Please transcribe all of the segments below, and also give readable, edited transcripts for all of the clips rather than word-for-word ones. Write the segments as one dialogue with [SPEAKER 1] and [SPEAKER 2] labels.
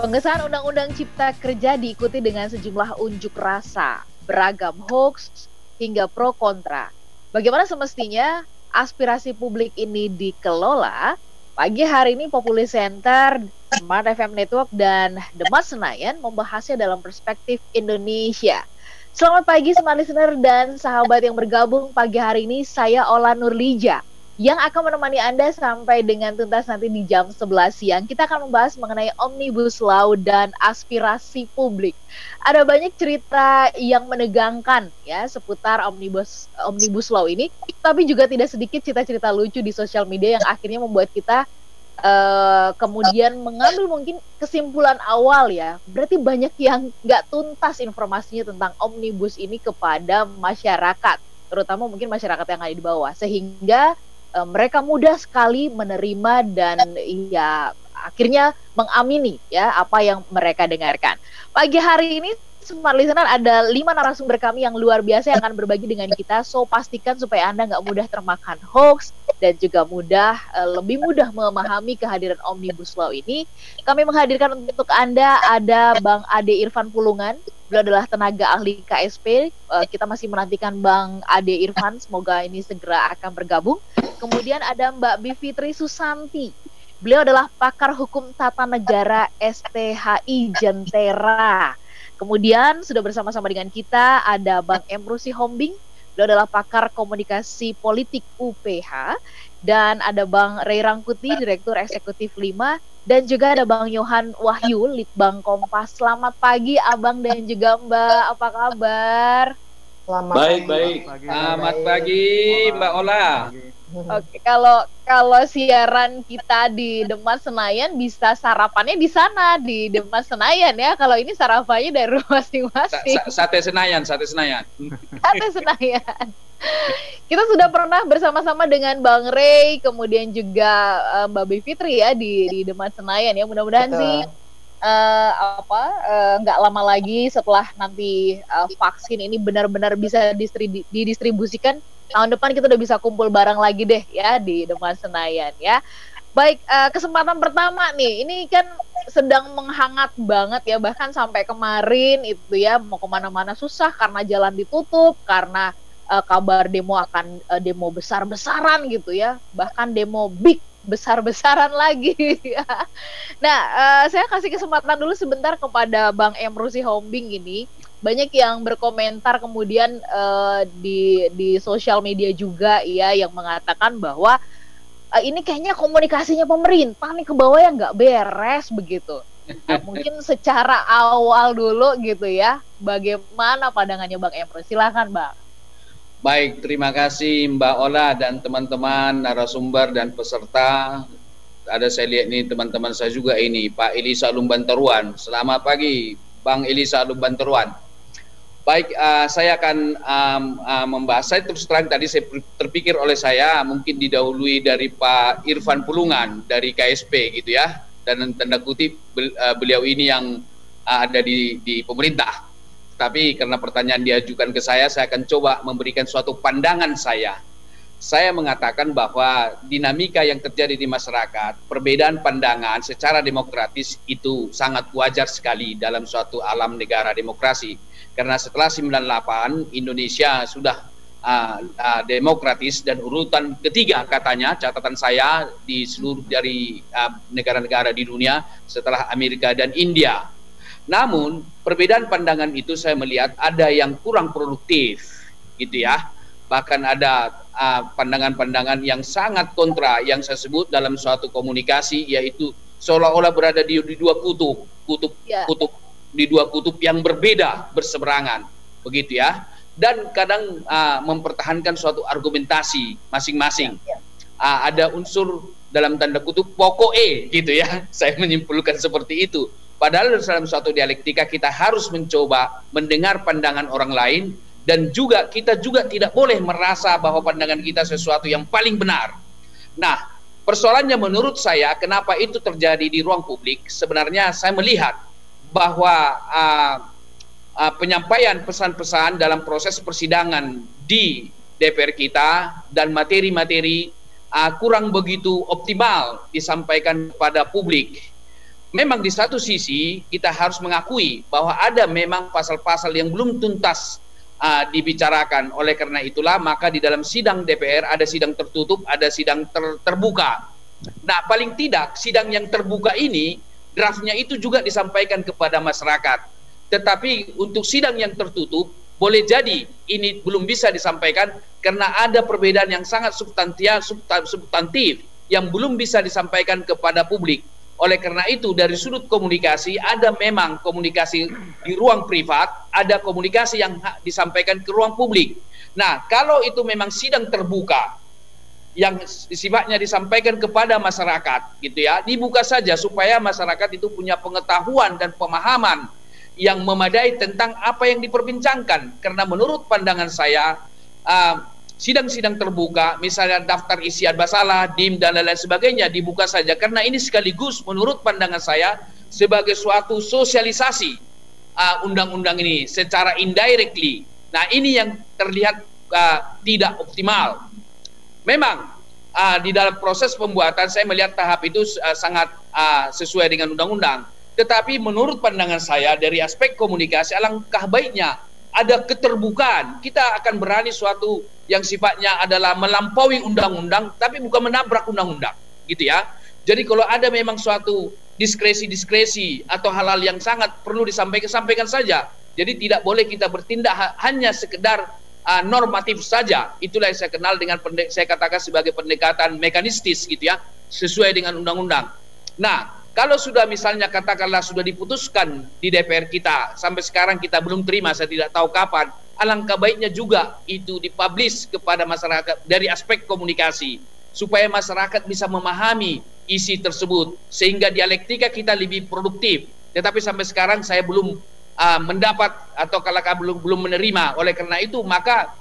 [SPEAKER 1] Pengesahan Undang-Undang Cipta Kerja diikuti dengan sejumlah unjuk rasa, beragam hoax, hingga pro kontra. Bagaimana semestinya aspirasi publik ini dikelola? Pagi hari ini Populi Center, Smart FM Network, dan Demas Senayan membahasnya dalam perspektif Indonesia. Selamat pagi Smart Listener dan sahabat yang bergabung pagi hari ini. Saya Ola Nurlija yang akan menemani Anda sampai dengan tuntas nanti di jam 11 siang. Kita akan membahas mengenai Omnibus Law dan aspirasi publik. Ada banyak cerita yang menegangkan ya seputar Omnibus Law ini, tapi juga tidak sedikit cerita-cerita lucu di sosial media yang akhirnya membuat kita kemudian mengambil mungkin kesimpulan awal ya. Berarti banyak yang nggak tuntas informasinya tentang Omnibus ini kepada masyarakat, terutama mungkin masyarakat yang ada di bawah, sehingga mereka mudah sekali menerima dan ya akhirnya mengamini ya apa yang mereka dengarkan. Pagi hari ini Smart Listener ada 5 narasumber kami yang luar biasa yang akan berbagi dengan kita. So pastikan supaya Anda nggak mudah termakan hoax dan juga lebih mudah memahami kehadiran Omnibus Law ini. Kami menghadirkan untuk Anda ada Bang Ade Irfan Pulungan. Beliau adalah tenaga ahli KSP. Kita masih menantikan Bang Ade Irfan, semoga ini segera akan bergabung. Kemudian ada Mbak Bivitri Susanti. Beliau adalah pakar hukum tata negara STHI Jentera. Kemudian sudah bersama-sama dengan kita ada Bang Emrusi Hombing. Beliau adalah pakar komunikasi politik UPH. Dan ada Bang Ray Rangkuti, Direktur Eksekutif 5. Dan juga ada Bang Yohan Wahyu, Litbang Kompas. Selamat pagi Abang dan juga Mbak, apa kabar?
[SPEAKER 2] Selamat pagi.
[SPEAKER 3] Selamat pagi Mbak Ola.
[SPEAKER 1] Oke, kalau siaran kita di Demas Senayan bisa sarapannya di sana di Demas Senayan ya. Kalau ini sarapannya dari rumah masing-masing.
[SPEAKER 3] Sate Senayan.
[SPEAKER 1] Sate Senayan. Kita sudah pernah bersama-sama dengan Bang Ray, kemudian juga Mbak Bivitri ya di Demas Senayan ya. Mudah-mudahan sih nggak lama lagi setelah nanti vaksin ini benar-benar bisa didistribusikan. Tahun depan kita udah bisa kumpul bareng lagi deh ya di Demas Senayan ya. Baik, kesempatan pertama nih, ini kan sedang menghangat banget ya, bahkan sampai kemarin itu ya mau kemana-mana susah karena jalan ditutup, karena kabar demo akan demo besar-besaran gitu ya, bahkan demo big besar-besaran lagi ya. Nah, saya kasih kesempatan dulu sebentar kepada Bang Emrusi Hombing ini. Banyak yang berkomentar kemudian di sosial media juga ya yang mengatakan bahwa ini kayaknya komunikasinya pemerintah nih ke bawah yang nggak beres begitu. Nah, mungkin secara awal dulu gitu ya, bagaimana pandangannya Bang Emrus? Silakan Bang.
[SPEAKER 3] Baik, terima kasih Mbak Ola dan teman-teman narasumber dan peserta. Ada saya lihat nih teman-teman saya juga ini, Pak Elisa Lumbanteruan. Selamat pagi Bang Elisa Lumbanteruan. Baik, saya akan membahas. Saya terus terang tadi saya terpikir oleh saya mungkin didahului dari Pak Irfan Pulungan dari KSP gitu ya, dan tanda kutip beliau ini yang ada di pemerintah. Tapi karena pertanyaan diajukan ke saya akan coba memberikan suatu pandangan saya. Saya mengatakan bahwa dinamika yang terjadi di masyarakat, perbedaan pandangan secara demokratis itu sangat wajar sekali dalam suatu alam negara demokrasi. Karena setelah 98 Indonesia sudah demokratis dan urutan ketiga katanya catatan saya di seluruh dari negara-negara di dunia setelah Amerika dan India. Namun perbedaan pandangan itu saya melihat ada yang kurang produktif gitu ya. Bahkan ada pandangan-pandangan yang sangat kontra yang saya sebut dalam suatu komunikasi, yaitu seolah-olah berada di dua kutub di dua kutub yang berbeda berseberangan begitu ya, dan kadang mempertahankan suatu argumentasi masing-masing. Ada unsur dalam tanda kutub pokoknya gitu ya, saya menyimpulkan seperti itu. Padahal dalam suatu dialektika kita harus mencoba mendengar pandangan orang lain, dan juga kita juga tidak boleh merasa bahwa pandangan kita sesuatu yang paling benar. Nah, persoalannya menurut saya kenapa itu terjadi di ruang publik, sebenarnya saya melihat bahwa penyampaian pesan-pesan dalam proses persidangan di DPR kita dan materi-materi kurang begitu optimal disampaikan kepada publik. memang di satu sisi kita harus mengakui bahwa ada memang pasal-pasal yang belum tuntas dibicarakan. Oleh karena itulah maka di dalam sidang DPR ada sidang tertutup, ada sidang terbuka. Nah, paling tidak sidang yang terbuka ini draftnya itu juga disampaikan kepada masyarakat. Tetapi untuk sidang yang tertutup boleh jadi ini belum bisa disampaikan karena ada perbedaan yang sangat substantif yang belum bisa disampaikan kepada publik. Oleh karena itu dari sudut komunikasi ada memang komunikasi di ruang privat, ada komunikasi yang disampaikan ke ruang publik. Nah, kalau itu memang sidang terbuka yang sifatnya disampaikan kepada masyarakat gitu ya, dibuka saja supaya masyarakat itu punya pengetahuan dan pemahaman yang memadai tentang apa yang diperbincangkan. Karena menurut pandangan saya sidang-sidang terbuka, misalnya daftar isian masalah, DIM dan lain-lain sebagainya dibuka saja, karena ini sekaligus menurut pandangan saya sebagai suatu sosialisasi undang-undang ini secara indirectly. Nah, ini yang terlihat tidak optimal. Memang di dalam proses pembuatan saya melihat tahap itu sangat sesuai dengan undang-undang. Tetapi menurut pandangan saya dari aspek komunikasi alangkah baiknya ada keterbukaan. Kita akan berani suatu yang sifatnya adalah melampaui undang-undang tapi bukan menabrak undang-undang gitu ya. Jadi kalau ada memang suatu diskresi atau hal-hal yang sangat perlu sampaikan saja. Jadi tidak boleh kita bertindak hanya sekedar normatif saja. Itulah yang saya kenal dengan saya katakan sebagai pendekatan mekanistis gitu ya, sesuai dengan undang-undang. Nah, kalau sudah misalnya katakanlah sudah diputuskan di DPR kita, sampai sekarang kita belum terima, saya tidak tahu kapan, alangkah baiknya juga itu dipublish kepada masyarakat dari aspek komunikasi, supaya masyarakat bisa memahami isi tersebut, sehingga dialektika kita lebih produktif. Tetapi sampai sekarang saya belum mendapat atau kalau belum menerima. Oleh karena itu maka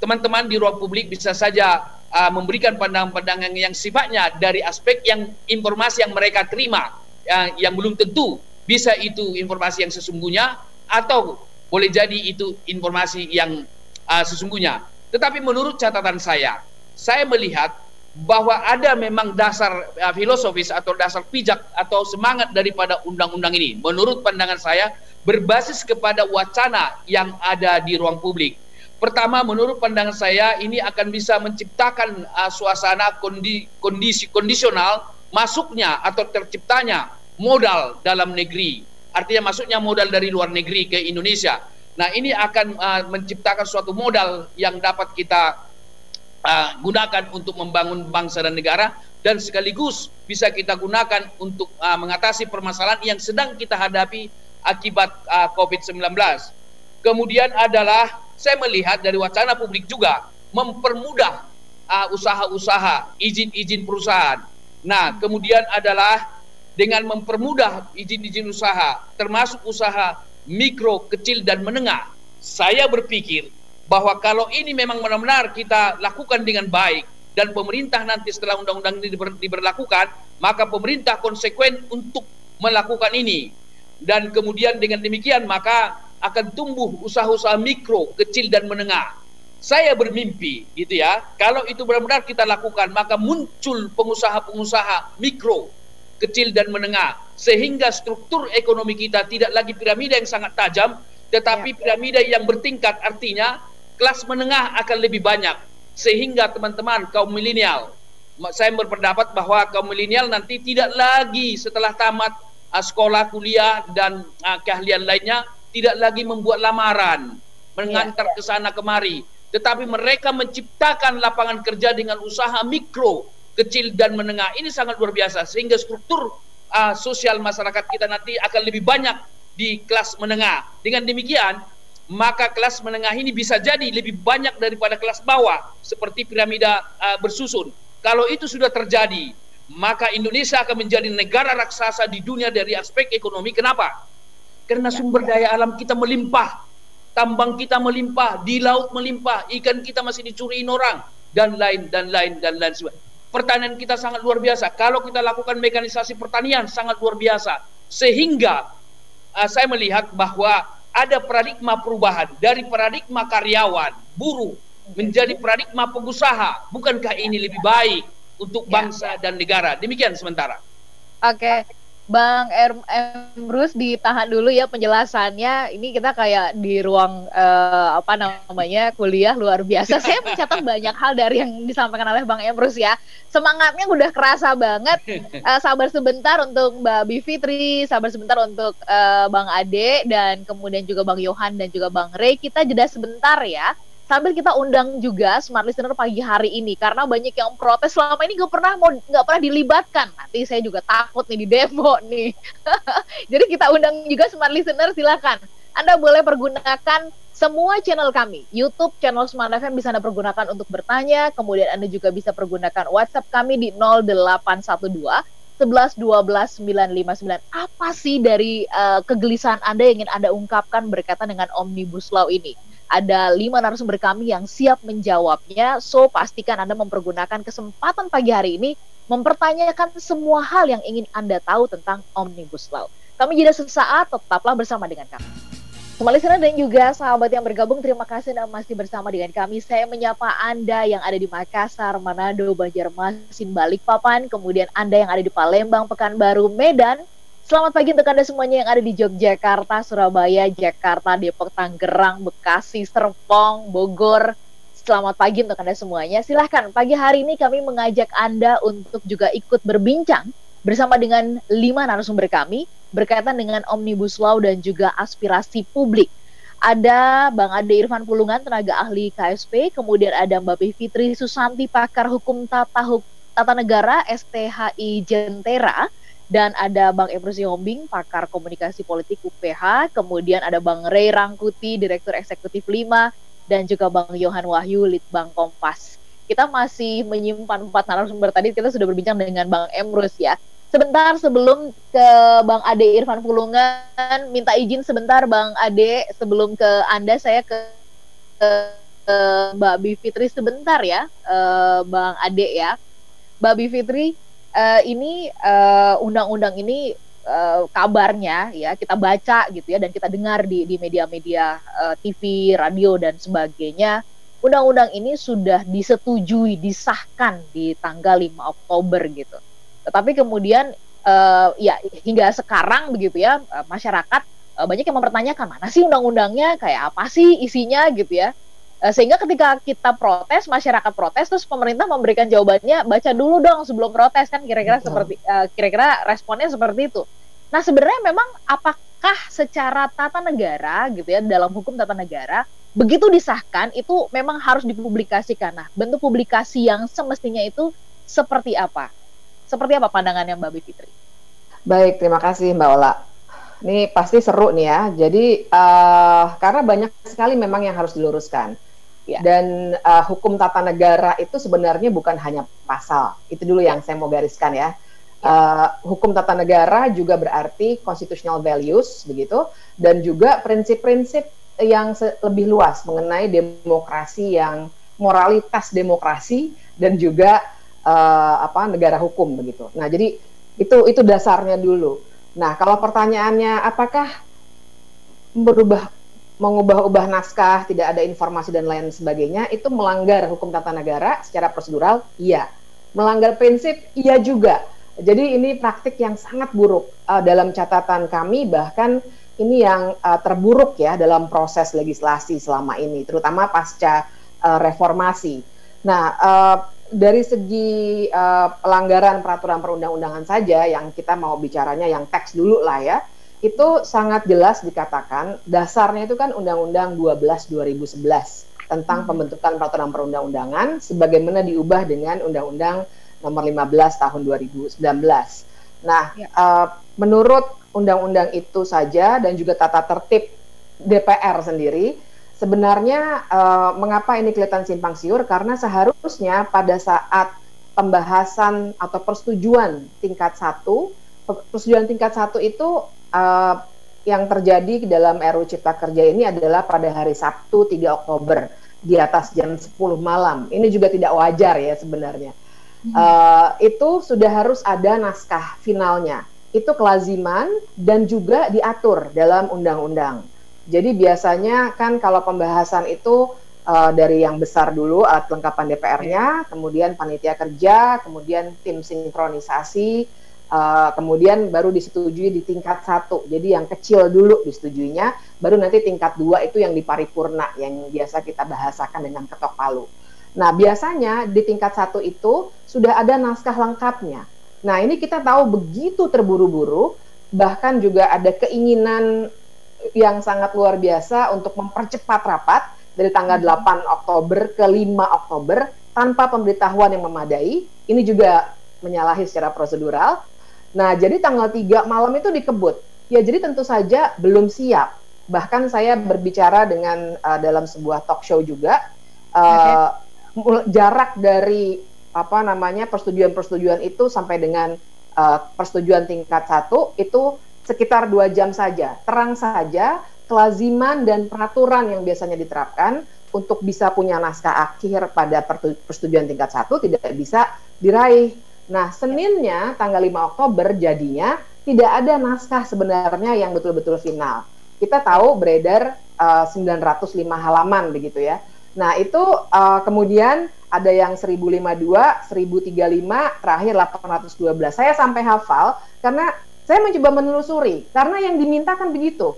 [SPEAKER 3] teman-teman di ruang publik bisa saja memberikan pandangan-pandangan yang sifatnya dari aspek yang informasi yang mereka terima yang belum tentu bisa itu informasi yang sesungguhnya atau boleh jadi itu informasi yang sesungguhnya. Tetapi menurut catatan saya melihat bahwa ada memang dasar filosofis atau dasar pijak atau semangat daripada undang-undang ini. Menurut pandangan saya berbasis kepada wacana yang ada di ruang publik. Pertama, menurut pandangan saya ini akan bisa menciptakan suasana kondisi kondisional masuknya atau terciptanya modal dalam negeri. Artinya masuknya modal dari luar negeri ke Indonesia. Nah, ini akan menciptakan suatu modal yang dapat kita gunakan untuk membangun bangsa dan negara, dan sekaligus bisa kita gunakan untuk mengatasi permasalahan yang sedang kita hadapi akibat COVID-19. Kemudian adalah saya melihat dari wacana publik juga mempermudah usaha-usaha, izin-izin perusahaan. Nah, kemudian adalah dengan mempermudah izin-izin usaha, termasuk usaha mikro, kecil, dan menengah. Saya berpikir bahwa kalau ini memang benar-benar kita lakukan dengan baik, dan pemerintah nanti setelah undang-undang ini diberlakukan, maka pemerintah konsekuen untuk melakukan ini. Dan kemudian dengan demikian maka akan tumbuh usaha-usaha mikro, kecil, dan menengah. Saya bermimpi gitu ya, kalau itu benar-benar kita lakukan, maka muncul pengusaha-pengusaha mikro, kecil, dan menengah, sehingga struktur ekonomi kita tidak lagi piramida yang sangat tajam, tetapi piramida yang bertingkat. Artinya kelas menengah akan lebih banyak, sehingga teman-teman kaum milenial, saya berpendapat bahwa kaum milenial nanti tidak lagi setelah tamat sekolah, kuliah, dan keahlian lainnya, tidak lagi membuat lamaran, mengantar ke sana kemari, tetapi mereka menciptakan lapangan kerja dengan usaha mikro, kecil, dan menengah. Ini sangat luar biasa, sehingga struktur sosial masyarakat kita nanti akan lebih banyak di kelas menengah. Dengan demikian, maka kelas menengah ini bisa jadi lebih banyak daripada kelas bawah, seperti piramida bersusun. Kalau itu sudah terjadi, maka Indonesia akan menjadi negara raksasa di dunia dari aspek ekonomi. Kenapa? Karena sumber daya alam kita melimpah, tambang kita melimpah, di laut melimpah, ikan kita masih dicuriin orang, dan lain sebagainya. Pertanian kita sangat luar biasa. Kalau kita lakukan mekanisasi pertanian sangat luar biasa, sehingga saya melihat bahwa ada paradigma perubahan dari paradigma karyawan, buruh, menjadi paradigma pengusaha. Bukankah ini lebih baik untuk bangsa dan negara? Demikian sementara.
[SPEAKER 1] Oke. Bang Emrus ditahan dulu ya penjelasannya. Ini kita kayak di ruang apa namanya kuliah luar biasa. Saya mencatat banyak hal dari yang disampaikan oleh Bang Emrus ya. Semangatnya udah kerasa banget. Sabar sebentar untuk Mbak Bivitri, sabar sebentar untuk Bang Ade, dan kemudian juga Bang Yohan dan juga Bang Rey. Kita jeda sebentar ya. Sambil kita undang juga smart listener pagi hari ini, karena banyak yang protes selama ini nggak pernah dilibatkan. Nanti saya juga takut nih di demo nih. Jadi kita undang juga smart listener, silakan. Anda boleh pergunakan semua channel kami, YouTube channel Smart FM bisa Anda pergunakan untuk bertanya. Kemudian Anda juga bisa pergunakan WhatsApp kami di 0812 11 12 959. Apa sih dari kegelisahan Anda yang ingin Anda ungkapkan berkaitan dengan Omnibus Law ini? Ada 5 narasumber kami yang siap menjawabnya, so pastikan Anda mempergunakan kesempatan pagi hari ini mempertanyakan semua hal yang ingin Anda tahu tentang Omnibus Law. Kami jeda sesaat, tetaplah bersama dengan kami. Semua listener dan juga sahabat yang bergabung, terima kasih Anda masih bersama dengan kami. Saya menyapa Anda yang ada di Makassar, Manado, Banjarmasin, Balikpapan, kemudian Anda yang ada di Palembang, Pekanbaru, Medan. Selamat pagi untuk Anda semuanya yang ada di Yogyakarta, Surabaya, Jakarta, Depok, Tangerang, Bekasi, Serpong, Bogor. Selamat pagi untuk Anda semuanya. Silahkan, pagi hari ini kami mengajak Anda untuk juga ikut berbincang bersama dengan 5 narasumber kami berkaitan dengan Omnibus Law dan juga aspirasi publik. Ada Bang Ade Irfan Pulungan, tenaga ahli KSP, kemudian ada Mbak Bivitri Susanti, pakar hukum tata negara STHI Jentera, dan ada Bang Emrus Yombing, pakar komunikasi politik UPH, kemudian ada Bang Rey Rangkuti, Direktur Eksekutif 5, dan juga Bang Yohan Wahyu, Litbang Kompas. Kita masih menyimpan 4 narasumber tadi, kita sudah berbincang dengan Bang Emrus ya. Sebentar sebelum ke Bang Ade Irfan Pulungan, minta izin sebentar Bang Ade, sebelum ke Anda saya ke Mbak Bivitri sebentar ya, Bang Ade ya. Mbak Bivitri, ini undang-undang ini kabarnya ya kita baca gitu ya, dan kita dengar di media-media TV, radio dan sebagainya. Undang-undang ini sudah disetujui, disahkan di tanggal 5 Oktober gitu. Tetapi kemudian ya hingga sekarang begitu ya, masyarakat banyak yang mempertanyakan mana sih undang-undangnya, kayak apa sih isinya gitu ya. Sehingga ketika kita protes, masyarakat protes, terus pemerintah memberikan jawabannya, baca dulu dong sebelum protes, kan kira-kira seperti kira-kira responnya seperti itu. Nah sebenarnya memang apakah secara tata negara gitu ya, dalam hukum tata negara, begitu disahkan itu memang harus dipublikasikan. Nah bentuk publikasi yang semestinya itu seperti apa? Seperti apa pandangannya Mbak Bivitri?
[SPEAKER 2] Baik, terima kasih Mbak Ola. Ini pasti seru nih ya. Jadi karena banyak sekali memang yang harus diluruskan. Ya. Dan hukum tata negara itu sebenarnya bukan hanya pasal. Itu dulu yang saya mau gariskan ya. Hukum tata negara juga berarti constitutional values begitu, dan juga prinsip-prinsip yang lebih luas mengenai demokrasi, yang moralitas demokrasi dan juga negara hukum begitu. Nah, jadi itu dasarnya dulu. Nah, kalau pertanyaannya apakah mengubah-ubah naskah, tidak ada informasi dan lain sebagainya, itu melanggar hukum tata negara secara prosedural? Iya. Melanggar prinsip? Iya juga. Jadi ini praktik yang sangat buruk. Dalam catatan kami bahkan ini yang terburuk ya dalam proses legislasi selama ini, terutama pasca reformasi. Nah, dari segi pelanggaran peraturan perundang-undangan saja yang kita mau bicaranya yang teks dulu lah ya, itu sangat jelas dikatakan dasarnya itu kan Undang-Undang 12 2011 tentang pembentukan peraturan perundang-undangan sebagaimana diubah dengan Undang-Undang nomor 15 tahun 2019. Nah, menurut undang-undang itu saja dan juga tata tertib DPR sendiri, sebenarnya mengapa ini kelihatan simpang siur? Karena seharusnya pada saat pembahasan atau persetujuan tingkat 1 itu yang terjadi dalam RUU Cipta Kerja ini adalah pada hari Sabtu 3 Oktober di atas jam 10 malam. Ini juga tidak wajar ya sebenarnya. Itu sudah harus ada naskah finalnya. Itu kelaziman dan juga diatur dalam undang-undang. Jadi biasanya kan kalau pembahasan itu dari yang besar dulu, alat kelengkapan DPR-nya, kemudian panitia kerja, kemudian tim sinkronisasi, Kemudian baru disetujui di tingkat 1. Jadi yang kecil dulu disetujuinya, baru nanti tingkat 2 itu yang di paripurna, yang biasa kita bahasakan dengan ketok palu. Nah, biasanya di tingkat 1 itu sudah ada naskah lengkapnya. Nah, ini kita tahu begitu terburu-buru, bahkan juga ada keinginan yang sangat luar biasa untuk mempercepat rapat dari tanggal 8 Oktober ke 5 Oktober tanpa pemberitahuan yang memadai. Ini juga menyalahi secara prosedural. Nah, jadi tanggal 3 malam itu dikebut. Ya, jadi tentu saja belum siap. Bahkan saya berbicara dengan dalam sebuah talk show juga, jarak dari persetujuan itu sampai dengan persetujuan tingkat 1 itu sekitar 2 jam saja. Terang saja kelaziman dan peraturan yang biasanya diterapkan untuk bisa punya naskah akhir pada persetujuan tingkat 1 tidak bisa diraih. Nah, Seninnya tanggal 5 Oktober jadinya tidak ada naskah sebenarnya yang betul-betul final. Kita tahu beredar 905 halaman begitu ya. Nah, itu kemudian ada yang 1052, 1035, terakhir 812. Saya sampai hafal karena saya mencoba menelusuri, karena yang diminta kan begitu.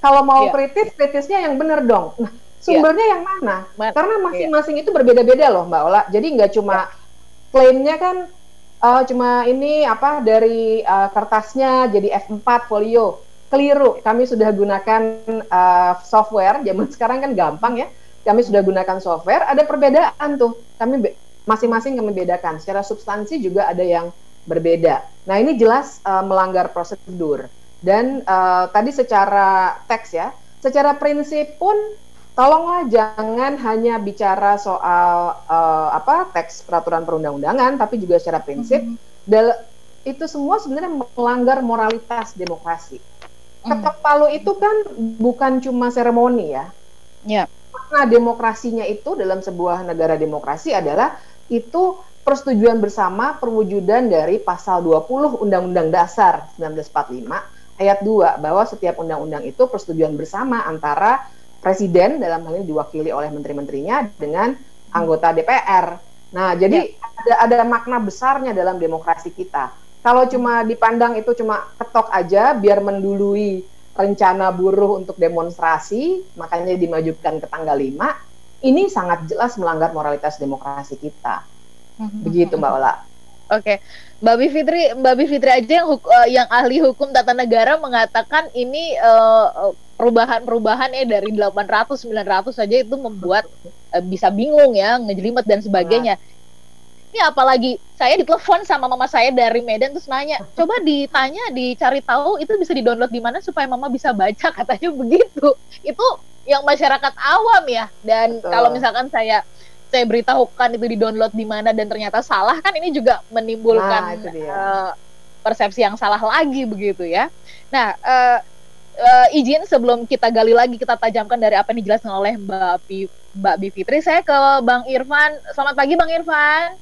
[SPEAKER 2] Kalau mau kritisnya yang benar dong. Nah, sumbernya yang mana? Karena masing-masing itu berbeda-beda loh Mbak Ola. Jadi nggak cuma klaimnya kan cuma ini dari kertasnya jadi F4 folio. Keliru. Kami sudah gunakan software. Zaman sekarang kan gampang ya. Kami sudah gunakan software. Ada perbedaan tuh. Masing-masing kami bedakan. Secara substansi juga ada yang berbeda. Nah, ini jelas melanggar prosedur. Dan tadi secara teks ya, secara prinsip pun tolonglah jangan hanya bicara soal teks peraturan perundang-undangan, tapi juga secara prinsip itu semua sebenarnya melanggar moralitas demokrasi. Ketok palu itu kan bukan cuma seremoni ya. Karena demokrasinya itu dalam sebuah negara demokrasi adalah itu persetujuan bersama perwujudan dari pasal 20 Undang-Undang Dasar 1945 ayat 2 bahwa setiap undang-undang itu persetujuan bersama antara presiden dalam hal ini diwakili oleh menteri-menterinya dengan anggota DPR. Nah, jadi ada makna besarnya dalam demokrasi kita. Kalau cuma dipandang itu cuma ketok aja biar mendului rencana buruh untuk demonstrasi, makanya dimajukan ke tanggal 5, ini sangat jelas melanggar moralitas demokrasi kita. Begitu Mbak Ola.
[SPEAKER 1] Oke. Mbak Bivitri aja yang ahli hukum tata negara mengatakan ini perubahan-perubahan dari 800 900 saja itu membuat bisa bingung ya, ngejelimet dan sebagainya. Ini apalagi saya ditelepon sama mama saya dari Medan terus nanya, coba dicari tahu itu bisa di-download di mana supaya mama bisa baca, katanya begitu. Itu yang masyarakat awam ya. Dan kalau misalkan saya beritahukan itu di-download di mana dan ternyata salah, kan ini juga menimbulkan persepsi yang salah lagi begitu ya. Nah, izin sebelum kita gali lagi, kita tajamkan dari apa yang dijelaskan oleh Mbak Bivitri, saya ke Bang Irfan. Selamat pagi Bang Irfan.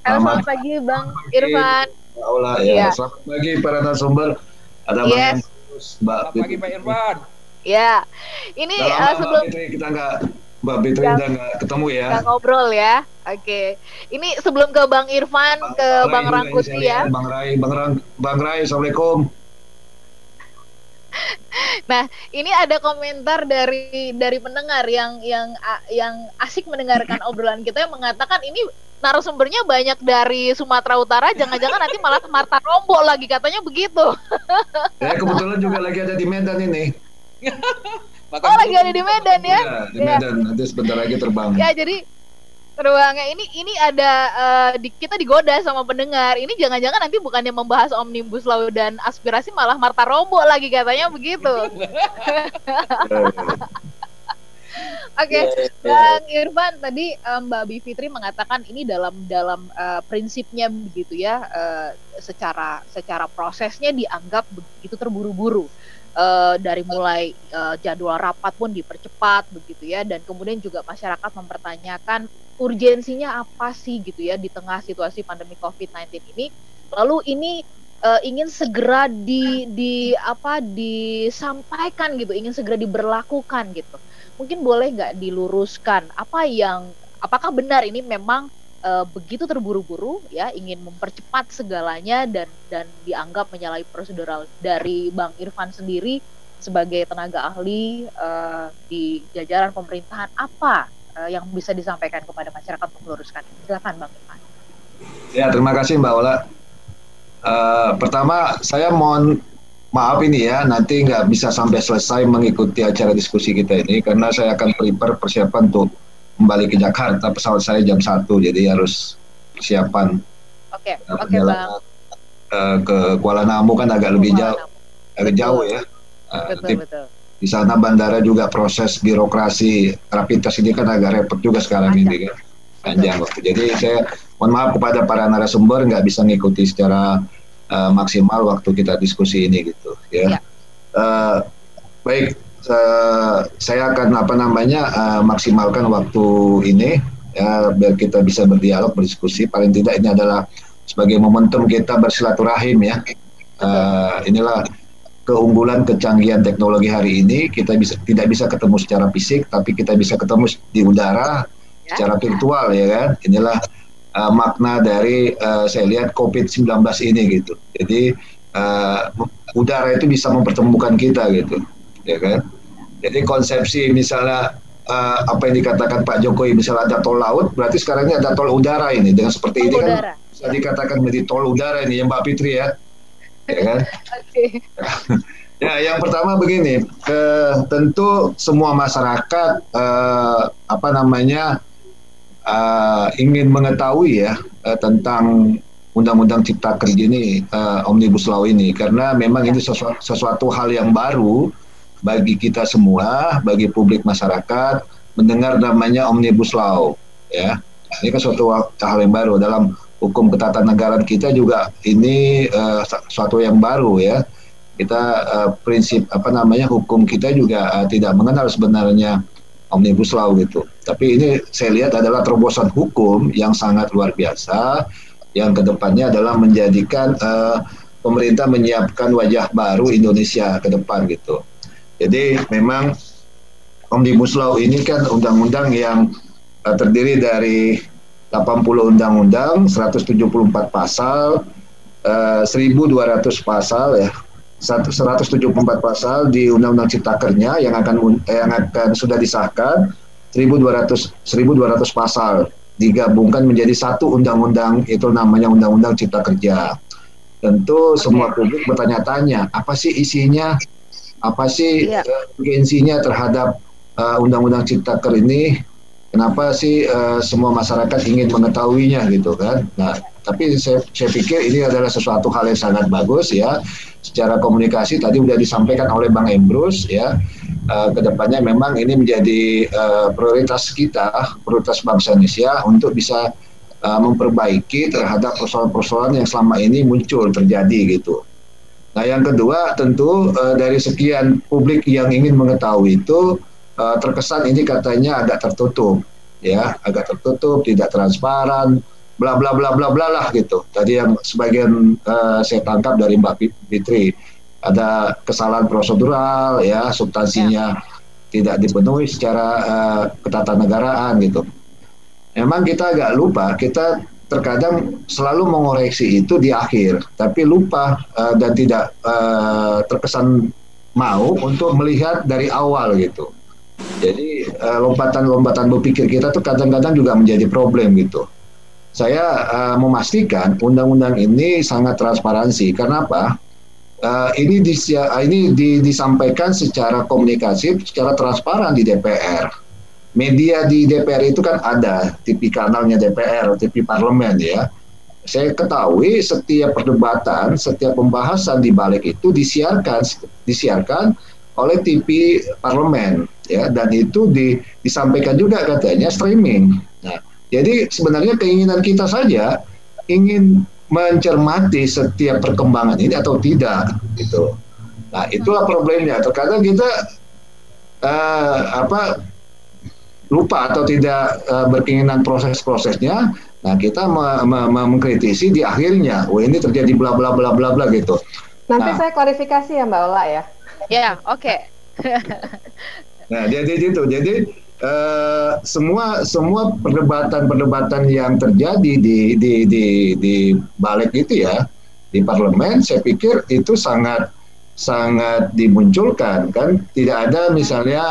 [SPEAKER 1] Selamat pagi Bang Irfan.
[SPEAKER 4] Selamat pagi para narasumber. Ada Bang
[SPEAKER 3] Selamat pagi Pak Irfan.
[SPEAKER 1] Ya, ini sebelum
[SPEAKER 4] Mbak Fitri udah nggak ketemu ya.
[SPEAKER 1] Nggak ngobrol ya. Oke. Ini sebelum ke Bang Irfan, ke Bang Rangkuti ya.
[SPEAKER 4] Bang Rai, Assalamualaikum.
[SPEAKER 1] Nah, ini ada komentar dari pendengar yang asik mendengarkan obrolan kita yang mengatakan ini narasumbernya banyak dari Sumatera Utara, jangan-jangan nanti malah Marta Rombo lagi, katanya begitu.
[SPEAKER 4] Ya, kebetulan juga lagi ada di Medan ini.
[SPEAKER 1] Lagi ada di Medan ya?
[SPEAKER 4] Iya, di Medan. Nanti sebentar lagi terbang.
[SPEAKER 1] Ya, jadi terbangnya ini ada kita digoda sama pendengar. Ini jangan-jangan nanti bukannya membahas Omnibus Law dan aspirasi, malah Marta Rombo lagi, katanya begitu. Oke, Bang Irfan, tadi Mbak Bivitri mengatakan ini dalam prinsipnya begitu ya, secara prosesnya dianggap begitu terburu-buru. Dari mulai jadwal rapat pun dipercepat begitu ya, dan kemudian juga masyarakat mempertanyakan urgensinya apa sih gitu ya di tengah situasi pandemi COVID-19 ini. Lalu ini ingin segera disampaikan gitu, ingin segera diberlakukan gitu. Mungkin boleh nggak diluruskan apakah benar ini memang begitu terburu-buru ya, ingin mempercepat segalanya dan dianggap menyalahi prosedural. Dari Bang Irfan sendiri sebagai tenaga ahli di jajaran pemerintahan, apa yang bisa disampaikan kepada masyarakat untuk meluruskan? Silakan Bang Irfan.
[SPEAKER 4] Ya, terima kasih Mbak Ola. Pertama, saya mohon maaf ini ya, nanti nggak bisa sampai selesai mengikuti acara diskusi kita ini, karena saya akan prepare persiapan untuk kembali ke Jakarta. Pesawat saya jam 1, jadi harus persiapan.
[SPEAKER 1] Oke, Bang.
[SPEAKER 4] Ke Kuala Namu kan agak lebih jauh ya.
[SPEAKER 1] Betul.
[SPEAKER 4] Di sana bandara juga proses birokrasi rapid test ini kan agak repot juga sekarang ini kan. Panjang waktu. Jadi saya mohon maaf kepada para narasumber nggak bisa ngikuti secara maksimal waktu kita diskusi ini gitu ya. Baik, saya akan maksimalkan waktu ini ya, biar kita bisa berdialog, berdiskusi. Paling tidak ini adalah sebagai momentum kita bersilaturahim ya. Inilah keunggulan kecanggihan teknologi hari ini. Kita tidak bisa ketemu secara fisik, tapi kita bisa ketemu di udara secara virtual ya kan. Inilah makna dari saya lihat COVID-19 ini gitu. Jadi udara itu bisa mempertemukan kita gitu, ya kan. Jadi konsepsi misalnya apa yang dikatakan Pak Jokowi, misalnya ada tol laut, berarti sekarang ini ada tol udara ini. Dengan seperti ini kan bisa dikatakan menjadi tol udara ini ya Mbak Fitri ya, ya kan. Ya, yang pertama begini, tentu semua masyarakat ingin mengetahui ya tentang Undang-Undang Cipta Kerja ini, Omnibus Law ini, karena memang ini sesuatu hal yang baru bagi kita semua, bagi publik masyarakat mendengar namanya Omnibus Law ya. Ini kan suatu hal yang baru dalam hukum ketatanegaraan kita juga, ini suatu yang baru ya. Kita prinsip hukum kita juga tidak mengenal sebenarnya Omnibus Law gitu. Tapi ini saya lihat adalah terobosan hukum yang sangat luar biasa, yang kedepannya adalah menjadikan pemerintah menyiapkan wajah baru Indonesia ke depan gitu. Jadi memang Omnibus Law ini kan undang-undang yang terdiri dari 80 undang-undang, 174 pasal, 1.200 pasal ya. 174 pasal di Undang-Undang Cipta Kerja yang akan sudah disahkan, 1.200 pasal digabungkan menjadi satu undang-undang, itu namanya Undang-Undang Cipta Kerja. Tentu semua publik bertanya-tanya, apa sih isinya, apa sih urgensinya terhadap Undang-Undang Cipta Kerja ini, kenapa sih semua masyarakat ingin mengetahuinya gitu kan. Nah, tapi saya pikir ini adalah sesuatu hal yang sangat bagus ya. Secara komunikasi tadi sudah disampaikan oleh Bang Embrus ya. Kedepannya memang ini menjadi prioritas kita, prioritas bangsa Indonesia untuk bisa memperbaiki terhadap persoalan-persoalan yang selama ini muncul terjadi gitu. Nah, yang kedua tentu dari sekian publik yang ingin mengetahui itu terkesan ini katanya agak tertutup ya, agak tertutup, tidak transparan, bla bla bla bla bla lah gitu. Tadi yang sebagian saya tangkap dari Mbak Fitri, ada kesalahan prosedural ya, substansinya tidak dipenuhi secara ketatanegaraan gitu. Memang kita agak lupa, kita terkadang selalu mengoreksi itu di akhir, tapi lupa dan tidak terkesan mau untuk melihat dari awal gitu. Jadi lompatan-lompatan berpikir kita tuh kadang-kadang juga menjadi problem gitu. Saya memastikan undang-undang ini sangat transparansi. Karena apa? Ini disampaikan secara komunikasi, secara transparan di DPR. Media di DPR itu kan ada, TV kanalnya DPR, TV parlemen ya. Saya ketahui setiap perdebatan, setiap pembahasan di balik itu disiarkan oleh TV parlemen ya, dan itu disampaikan juga katanya streaming. Nah, jadi sebenarnya keinginan kita saja ingin mencermati setiap perkembangan ini atau tidak gitu. Nah, itulah problemnya. Terkadang kita lupa atau tidak berkeinginan proses-prosesnya. Nah, kita mengkritisi di akhirnya, ini terjadi bla bla bla bla bla gitu.
[SPEAKER 2] Nanti saya klarifikasi ya Mbak Ola ya.
[SPEAKER 1] Ya, oke.
[SPEAKER 4] Nah, jadi itu. Jadi semua perdebatan yang terjadi di balik itu ya, di parlemen, saya pikir itu sangat dimunculkan, kan tidak ada misalnya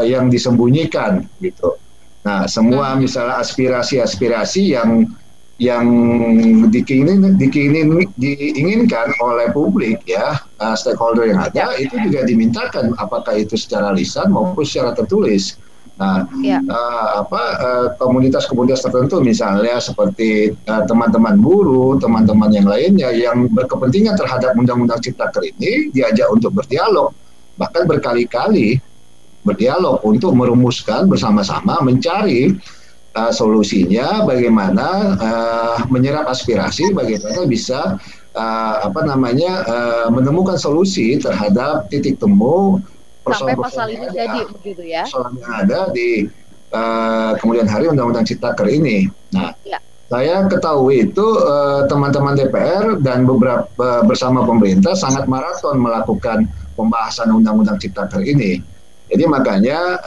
[SPEAKER 4] yang disembunyikan gitu. Nah, semua misalnya aspirasi yang diinginkan oleh publik ya, stakeholder yang ada itu juga dimintakan, apakah itu secara lisan maupun secara tertulis. Nah, komunitas-komunitas tertentu misalnya seperti teman-teman buruh, teman-teman yang lainnya yang berkepentingan terhadap Undang-Undang Ciptaker ini diajak untuk berdialog, bahkan berkali-kali berdialog untuk merumuskan bersama-sama, mencari solusinya, bagaimana menyerap aspirasi, bagaimana bisa menemukan solusi terhadap titik temu
[SPEAKER 1] sampai pasal ini jadi begitu ya. Persoalan
[SPEAKER 4] yang ada di kemudian hari Undang-Undang Ciptaker ini. Nah, saya ketahui itu teman-teman DPR dan beberapa bersama pemerintah sangat maraton melakukan pembahasan Undang-Undang Ciptaker ini. Jadi makanya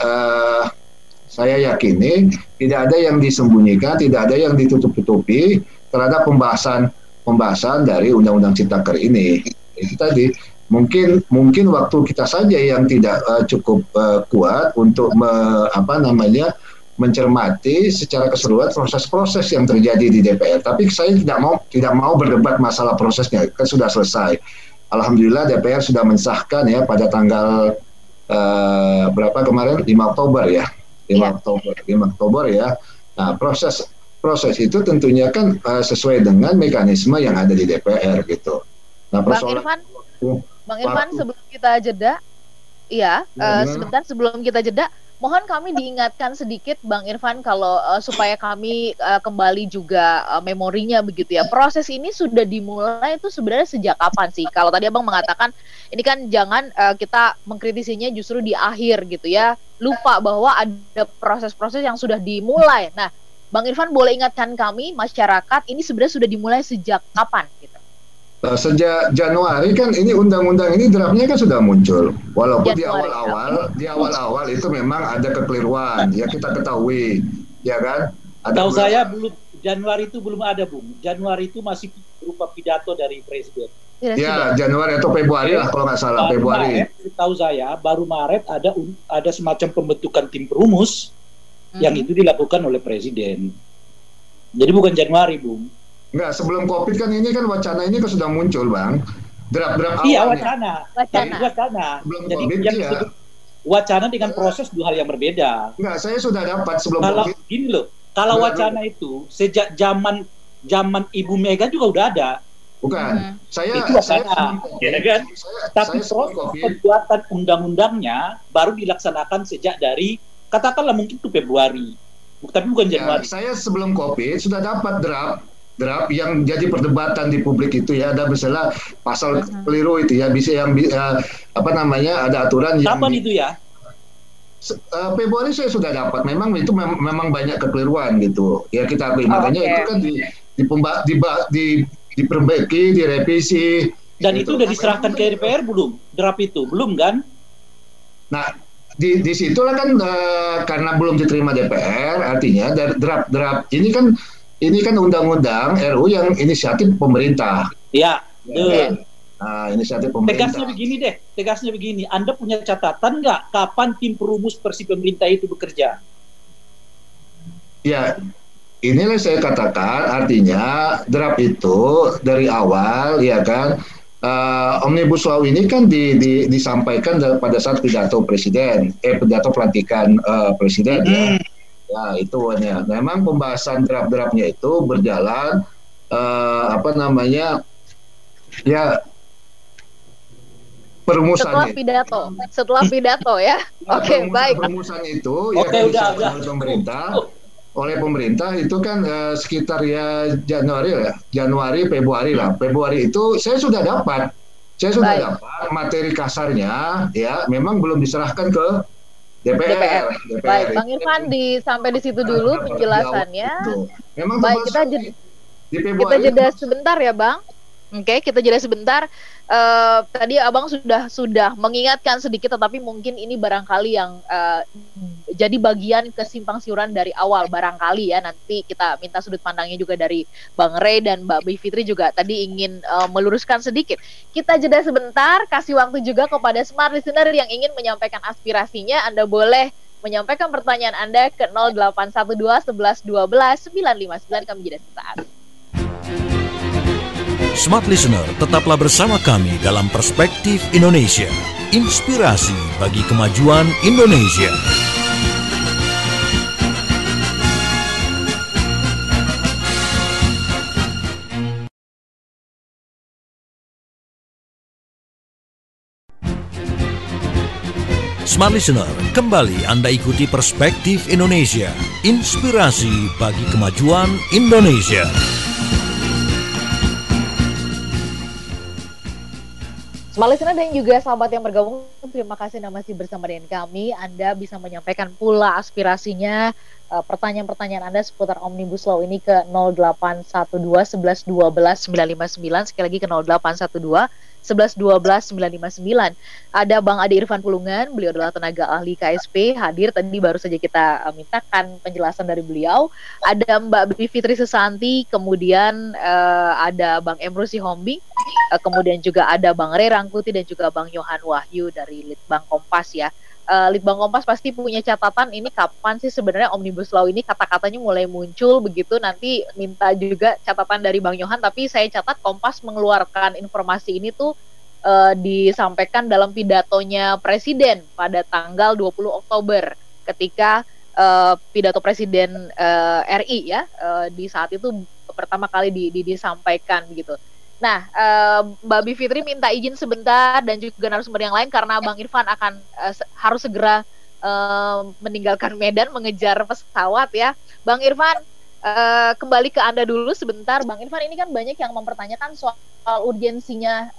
[SPEAKER 4] saya yakini tidak ada yang disembunyikan, tidak ada yang ditutup-tutupi terhadap pembahasan dari Undang-Undang Ciptaker ini. Itu tadi. Mungkin waktu kita saja yang tidak cukup kuat untuk mencermati secara keseluruhan proses-proses yang terjadi di DPR. Tapi saya tidak mau berdebat masalah prosesnya, kan sudah selesai. Alhamdulillah DPR sudah mensahkan ya pada tanggal berapa kemarin, 5 Oktober ya. 5 Oktober ya. Nah, proses itu tentunya kan sesuai dengan mekanisme yang ada di DPR gitu. Nah,
[SPEAKER 1] Bang Irfan, sebelum kita jeda, sebentar sebelum kita jeda, mohon kami diingatkan sedikit Bang Irfan kalau supaya kami kembali juga memorinya begitu ya. Proses ini sudah dimulai itu sebenarnya sejak kapan sih? Kalau tadi Abang mengatakan ini kan jangan kita mengkritisinya justru di akhir gitu ya. Lupa bahwa ada proses-proses yang sudah dimulai. Nah, Bang Irfan boleh ingatkan kami masyarakat ini sebenarnya sudah dimulai sejak kapan gitu?
[SPEAKER 4] Sejak Januari kan ini undang-undang ini draftnya kan sudah muncul, walaupun di awal-awal itu memang ada kekeliruan ya, kita ketahui ya kan.
[SPEAKER 5] Tahu saya belum, Januari itu belum ada Bung, Januari itu masih berupa pidato dari Presiden.
[SPEAKER 4] Ya Januari atau Februari lah kalau nggak salah, Februari.
[SPEAKER 5] Tahu saya baru Maret ada semacam pembentukan tim perumus yang itu dilakukan oleh Presiden. Jadi bukan Januari Bung.
[SPEAKER 4] Enggak, sebelum COVID kan ini kan wacana ini kan sudah muncul Bang. Draft-draft
[SPEAKER 5] awalnya. Iya, wacana.
[SPEAKER 4] Sebelum
[SPEAKER 5] jadi
[SPEAKER 4] COVID
[SPEAKER 5] yang disebut wacana dengan proses dua hal yang berbeda.
[SPEAKER 4] Enggak, saya sudah dapat sebelum
[SPEAKER 5] COVID. Gini loh, kalau wacana itu sejak zaman Ibu Mega juga udah ada.
[SPEAKER 4] Bukan.
[SPEAKER 5] Itu wacana, ya kan? Tapi proses pembuatan undang-undangnya baru dilaksanakan sejak dari katakanlah mungkin itu Februari. Tapi bukan Januari.
[SPEAKER 4] Saya sebelum COVID sudah dapat draft yang jadi perdebatan di publik itu ya, ada misalnya pasal keliru itu ya, bisa yang ada aturan yang
[SPEAKER 5] kapan itu ya?
[SPEAKER 4] Februari saya sudah dapat, memang itu memang banyak kekeliruan gitu ya, kita akui. Makanya itu kan diperbaiki, direvisi.
[SPEAKER 5] Dan gitu. Itu udah diserahkan ke DPR belum? Draft itu belum kan?
[SPEAKER 4] Nah, di situlah kan karena belum diterima DPR, artinya dari draft ini kan undang-undang RU yang inisiatif pemerintah.
[SPEAKER 5] Iya, betul.
[SPEAKER 4] Nah, inisiatif pemerintah.
[SPEAKER 5] Tegasnya begini. Anda punya catatan nggak kapan tim perumus versi pemerintah itu bekerja?
[SPEAKER 4] Ya, inilah saya katakan, artinya draft itu dari awal, ya kan, Omnibus Law ini kan disampaikan pada saat pidato presiden, pidato pelantikan presiden. Ya, itu ya. Memang pembahasan draft-draftnya itu berjalan ya perumusan
[SPEAKER 1] setelah pidato ya. Oke, baik.
[SPEAKER 4] Perumusan itu ya oleh pemerintah itu kan sekitar ya Januari, Februari lah. Februari itu saya sudah dapat materi kasarnya ya, memang belum diserahkan ke DPR.
[SPEAKER 1] Baik, Bang Irfan sampai di situ dulu penjelasannya.
[SPEAKER 4] Memang
[SPEAKER 1] baik, kita jeda sebentar ya Bang. Oke, kita jeda sebentar. tadi Abang sudah mengingatkan sedikit, tetapi mungkin ini barangkali yang jadi bagian kesimpang siuran dari awal barangkali ya. Nanti kita minta sudut pandangnya juga dari Bang Rey dan Mbak Bivitri juga tadi ingin meluruskan sedikit. Kita jeda sebentar, kasih waktu juga kepada smart listener yang ingin menyampaikan aspirasinya. Anda boleh menyampaikan pertanyaan Anda ke 0812 11 12 959. Kami jeda sesaat.
[SPEAKER 6] Smart Listener, tetaplah bersama kami dalam Perspektif Indonesia, inspirasi bagi kemajuan Indonesia. Smart Listener, kembali Anda ikuti Perspektif Indonesia, inspirasi bagi kemajuan Indonesia.
[SPEAKER 1] Smart Listener dan juga sahabat yang bergabung, terima kasih Anda masih bersama dengan kami. Anda bisa menyampaikan pula aspirasinya, pertanyaan-pertanyaan Anda seputar Omnibus Law ini ke 0812 11 12 959. Sekali lagi ke 0812 11 12 959. Ada Bang Ade Irfan Pulungan, beliau adalah tenaga ahli KSP, hadir tadi baru saja kita mintakan penjelasan dari beliau. Ada Mbak Bivitri Susanti, kemudian ada Bang Emru Sihombing, kemudian juga ada Bang Rey Rangkuti dan juga Bang Yohan Wahyu dari Litbang Kompas ya. Litbang Kompas pasti punya catatan ini kapan sih sebenarnya Omnibus Law ini kata-katanya mulai muncul begitu. Nanti minta juga catatan dari Bang Yohan, tapi saya catat Kompas mengeluarkan informasi ini tuh disampaikan dalam pidatonya Presiden pada tanggal 20 Oktober ketika pidato Presiden RI ya, di saat itu pertama kali disampaikan begitu. Nah, Mbak Bivitri minta izin sebentar dan juga narasumber yang lain karena Bang Irfan akan harus segera meninggalkan Medan mengejar pesawat ya. Bang Irfan, kembali ke Anda dulu sebentar. Bang Irfan, ini kan banyak yang mempertanyakan soal urgensinya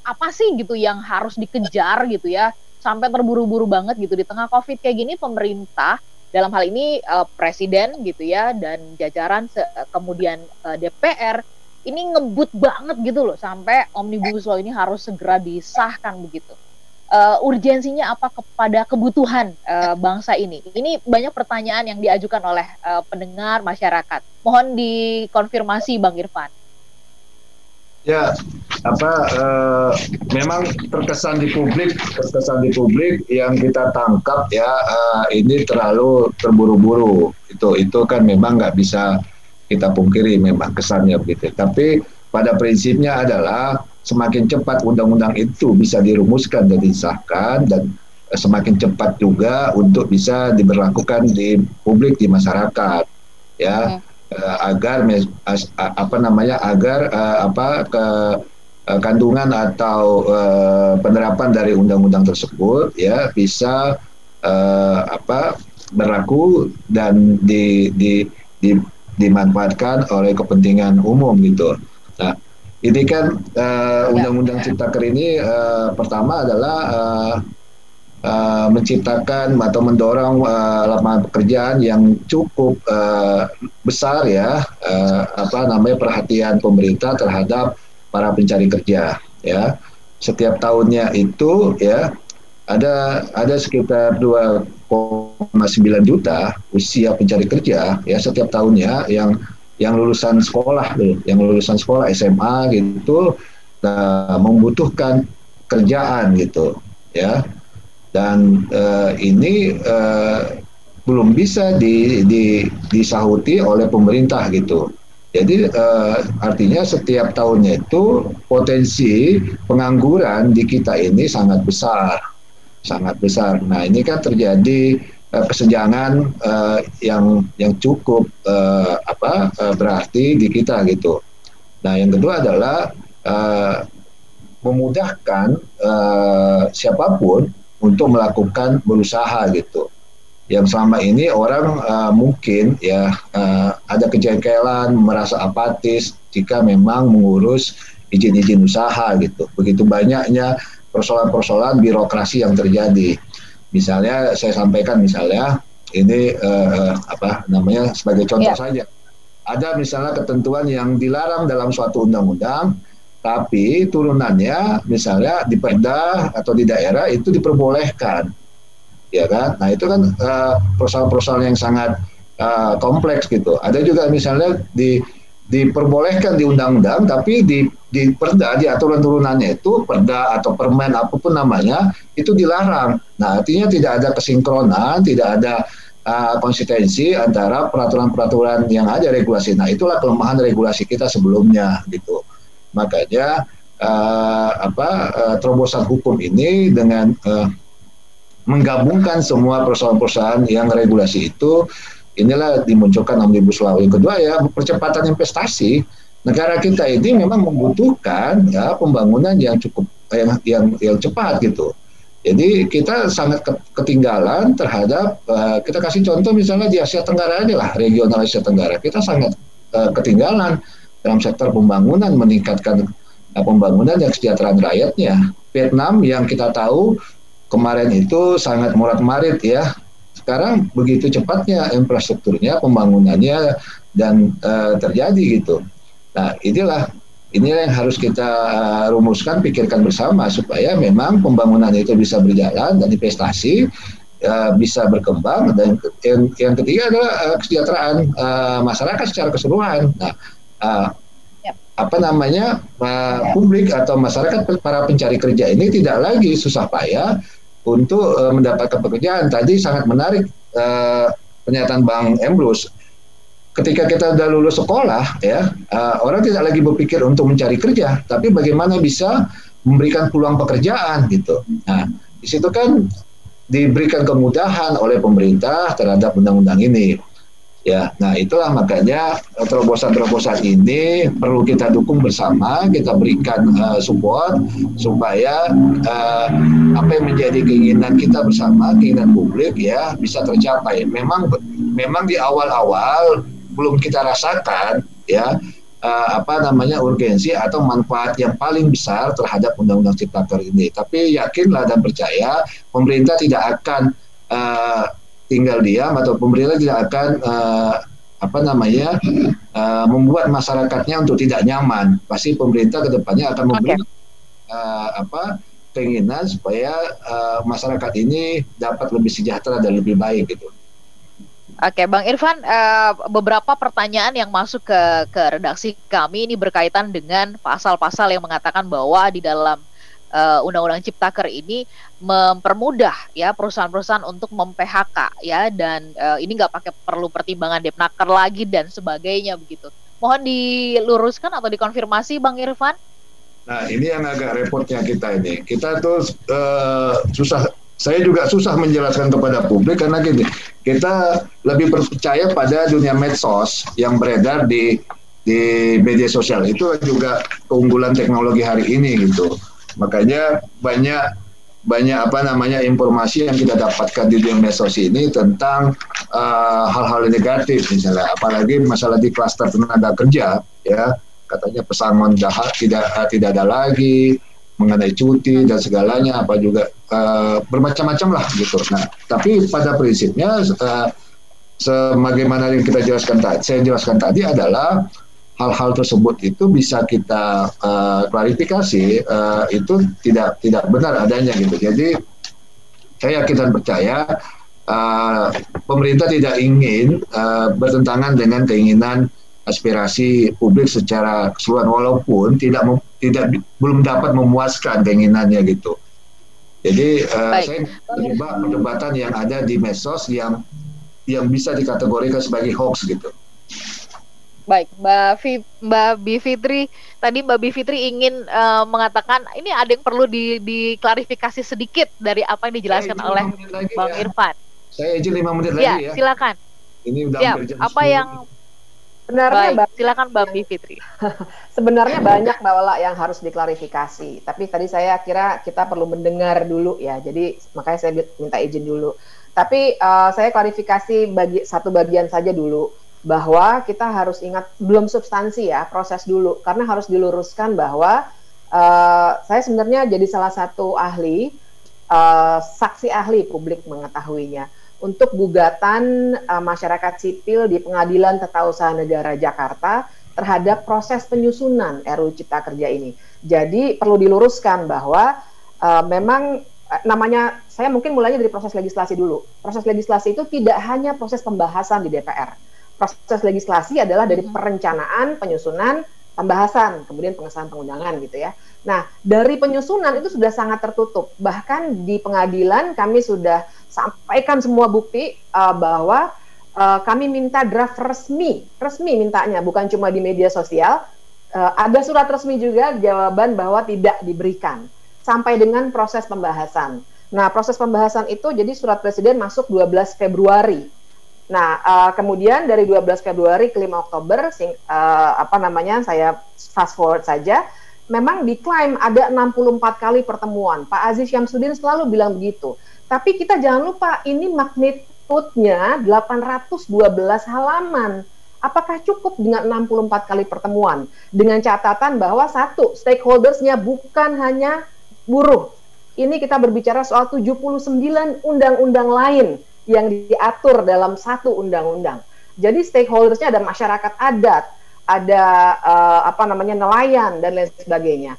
[SPEAKER 1] apa sih gitu yang harus dikejar gitu ya, sampai terburu-buru banget gitu di tengah COVID kayak gini. Pemerintah dalam hal ini Presiden gitu ya dan jajaran kemudian DPR ini ngebut banget gitu loh sampai Omnibus Law ini harus segera disahkan begitu. Urgensinya apa kepada kebutuhan bangsa ini? Ini banyak pertanyaan yang diajukan oleh pendengar masyarakat. Mohon dikonfirmasi Bang Irfan.
[SPEAKER 4] Ya, memang terkesan di publik yang kita tangkap ya, ini terlalu terburu-buru. Itu kan memang nggak bisa kita pungkiri, memang kesannya begitu. Tapi pada prinsipnya adalah semakin cepat undang-undang itu bisa dirumuskan dan disahkan, dan semakin cepat juga untuk bisa diberlakukan di publik, di masyarakat, ya, agar kandungan atau penerapan dari undang-undang tersebut ya bisa berlaku dan dimanfaatkan oleh kepentingan umum gitu. Nah, ini kan Undang-Undang Ciptaker ini pertama adalah menciptakan atau mendorong lapangan pekerjaan yang cukup besar ya, perhatian pemerintah terhadap para pencari kerja ya. Setiap tahunnya itu ya ada sekitar 2,9 juta usia pencari kerja ya setiap tahunnya yang lulusan sekolah SMA gitu, membutuhkan kerjaan gitu ya, dan ini belum bisa disahuti oleh pemerintah gitu. Jadi artinya setiap tahunnya itu potensi pengangguran di kita ini sangat besar. Nah, ini kan terjadi kesenjangan yang cukup berarti di kita gitu. Nah, yang kedua adalah memudahkan siapapun untuk melakukan berusaha gitu. Yang selama ini orang mungkin ya ada kejengkelan, merasa apatis jika memang mengurus izin-izin usaha gitu. Begitu banyaknya persoalan-persoalan birokrasi yang terjadi. Misalnya saya sampaikan ini sebagai contoh saja. Ada misalnya ketentuan yang dilarang dalam suatu undang-undang, tapi turunannya misalnya di perda atau di daerah itu diperbolehkan, ya kan? Nah itu kan persoalan-persoalan yang sangat kompleks gitu. Ada juga misalnya diperbolehkan di undang-undang, tapi di perda, di aturan turunannya itu perda atau permen apapun namanya itu dilarang. Nah artinya tidak ada kesinkronan, tidak ada konsistensi antara peraturan-peraturan yang ada, regulasi. Nah itulah kelemahan regulasi kita sebelumnya gitu. Makanya terobosan hukum ini dengan menggabungkan semua persoalan-persoalan yang regulasi itu, inilah dimunculkan Omnibus Law. Yang kedua ya percepatan investasi. Negara kita ini memang membutuhkan ya pembangunan yang cukup yang cepat gitu. Jadi kita sangat ketinggalan terhadap kita kasih contoh misalnya di Asia Tenggara inilah, regional Asia Tenggara, kita sangat ketinggalan dalam sektor pembangunan, meningkatkan pembangunan dan kesejahteraan rakyatnya. Vietnam yang kita tahu kemarin itu sangat morat-marit ya, sekarang begitu cepatnya infrastrukturnya, pembangunannya dan terjadi gitu. Nah inilah yang harus kita rumuskan, pikirkan bersama supaya memang pembangunan itu bisa berjalan dan investasi bisa berkembang, dan yang ketiga adalah kesejahteraan masyarakat secara keseluruhan. Nah publik atau masyarakat, para pencari kerja ini tidak lagi susah payah untuk mendapatkan pekerjaan. Tadi sangat menarik pernyataan Bang Emrus. Ketika kita sudah lulus sekolah, ya orang tidak lagi berpikir untuk mencari kerja, tapi bagaimana bisa memberikan peluang pekerjaan gitu. Nah, di situ kan diberikan kemudahan oleh pemerintah terhadap undang-undang ini. Ya, nah itulah makanya terobosan-terobosan ini perlu kita dukung bersama, kita berikan support supaya apa yang menjadi keinginan kita bersama, keinginan publik ya bisa tercapai. Memang di awal-awal belum kita rasakan ya urgensi atau manfaat yang paling besar terhadap Undang-Undang Ciptaker ini. Tapi yakinlah dan percaya pemerintah tidak akan tinggal diam, atau pemerintah tidak akan membuat masyarakatnya untuk tidak nyaman. Pasti pemerintah kedepannya akan memberi keinginan supaya masyarakat ini dapat lebih sejahtera dan lebih baik gitu.
[SPEAKER 1] Oke, Bang Irfan, beberapa pertanyaan yang masuk ke redaksi kami ini berkaitan dengan pasal-pasal yang mengatakan bahwa di dalam Undang-Undang Ciptaker ini mempermudah ya perusahaan-perusahaan untuk mem-PHK ya, dan ini nggak pakai perlu pertimbangan Depnaker lagi dan sebagainya begitu. Mohon diluruskan atau dikonfirmasi Bang Irfan.
[SPEAKER 4] Nah ini yang agak repotnya kita ini. Kita tuh susah. Saya juga susah menjelaskan kepada publik karena gini, kita lebih percaya pada dunia medsos yang beredar di media sosial. Itu juga keunggulan teknologi hari ini gitu. Makanya banyak informasi yang kita dapatkan di dunia medsos ini tentang hal-hal negatif, misalnya apalagi masalah di klaster tenaga kerja ya, katanya pesangon tidak ada lagi mengenai cuti dan segalanya, apa juga bermacam-macam lah gitu. Nah tapi pada prinsipnya sebagaimana yang saya jelaskan tadi adalah hal-hal tersebut itu bisa kita klarifikasi, itu tidak benar adanya gitu. Jadi saya yakin dan percaya pemerintah tidak ingin bertentangan dengan keinginan aspirasi publik secara keseluruhan, walaupun belum dapat memuaskan keinginannya gitu. Jadi saya terlibat perdebatan yang ada di medsos yang bisa dikategorikan sebagai hoax gitu.
[SPEAKER 1] Baik, Mbak Bivitri, tadi Mbak Bivitri ingin mengatakan ini ada yang perlu diklarifikasi sedikit dari apa yang dijelaskan oleh Bang Irfan.
[SPEAKER 4] Saya izin 5 menit lagi ya.
[SPEAKER 1] Silakan.
[SPEAKER 4] Ini udah hampir jam
[SPEAKER 1] apa
[SPEAKER 4] 10.
[SPEAKER 1] yang
[SPEAKER 2] Sebenarnya
[SPEAKER 1] silakan Mbak Bivitri.
[SPEAKER 2] Sebenarnya banyak Mbak Ola yang harus diklarifikasi, tapi tadi saya kira kita perlu mendengar dulu ya. Jadi makanya saya minta izin dulu. Tapi saya klarifikasi satu bagian saja dulu, bahwa kita harus ingat belum substansi ya, proses dulu, karena harus diluruskan bahwa saya sebenarnya jadi salah satu ahli, saksi ahli publik mengetahuinya untuk gugatan masyarakat sipil di Pengadilan Tata Usaha Negara Jakarta terhadap proses penyusunan RUU Cipta Kerja ini. Jadi perlu diluruskan bahwa memang namanya, saya mungkin mulainya dari proses legislasi dulu. Proses legislasi itu tidak hanya proses pembahasan di DPR. Proses legislasi adalah dari perencanaan, penyusunan, pembahasan, kemudian pengesahan pengundangan gitu ya. Nah, dari penyusunan itu sudah sangat tertutup. Bahkan di pengadilan kami sudah sampaikan semua bukti bahwa kami minta draft resmi mintanya, bukan cuma di media sosial. Ada surat resmi juga jawaban bahwa tidak diberikan sampai dengan proses pembahasan. Nah, proses pembahasan itu jadi surat presiden masuk 12 Februari. Nah, kemudian dari 12 Februari ke 5 Oktober, saya fast forward saja, memang diklaim ada 64 kali pertemuan. Pak Aziz Syamsuddin selalu bilang begitu. Tapi kita jangan lupa, ini magnitudenya 812 halaman. Apakah cukup dengan 64 kali pertemuan? Dengan catatan bahwa satu, stakeholders-nya bukan hanya buruh. Ini kita berbicara soal 79 undang-undang lain yang diatur dalam satu undang-undang. Jadi stakeholders-nya ada masyarakat adat, ada nelayan dan lain sebagainya.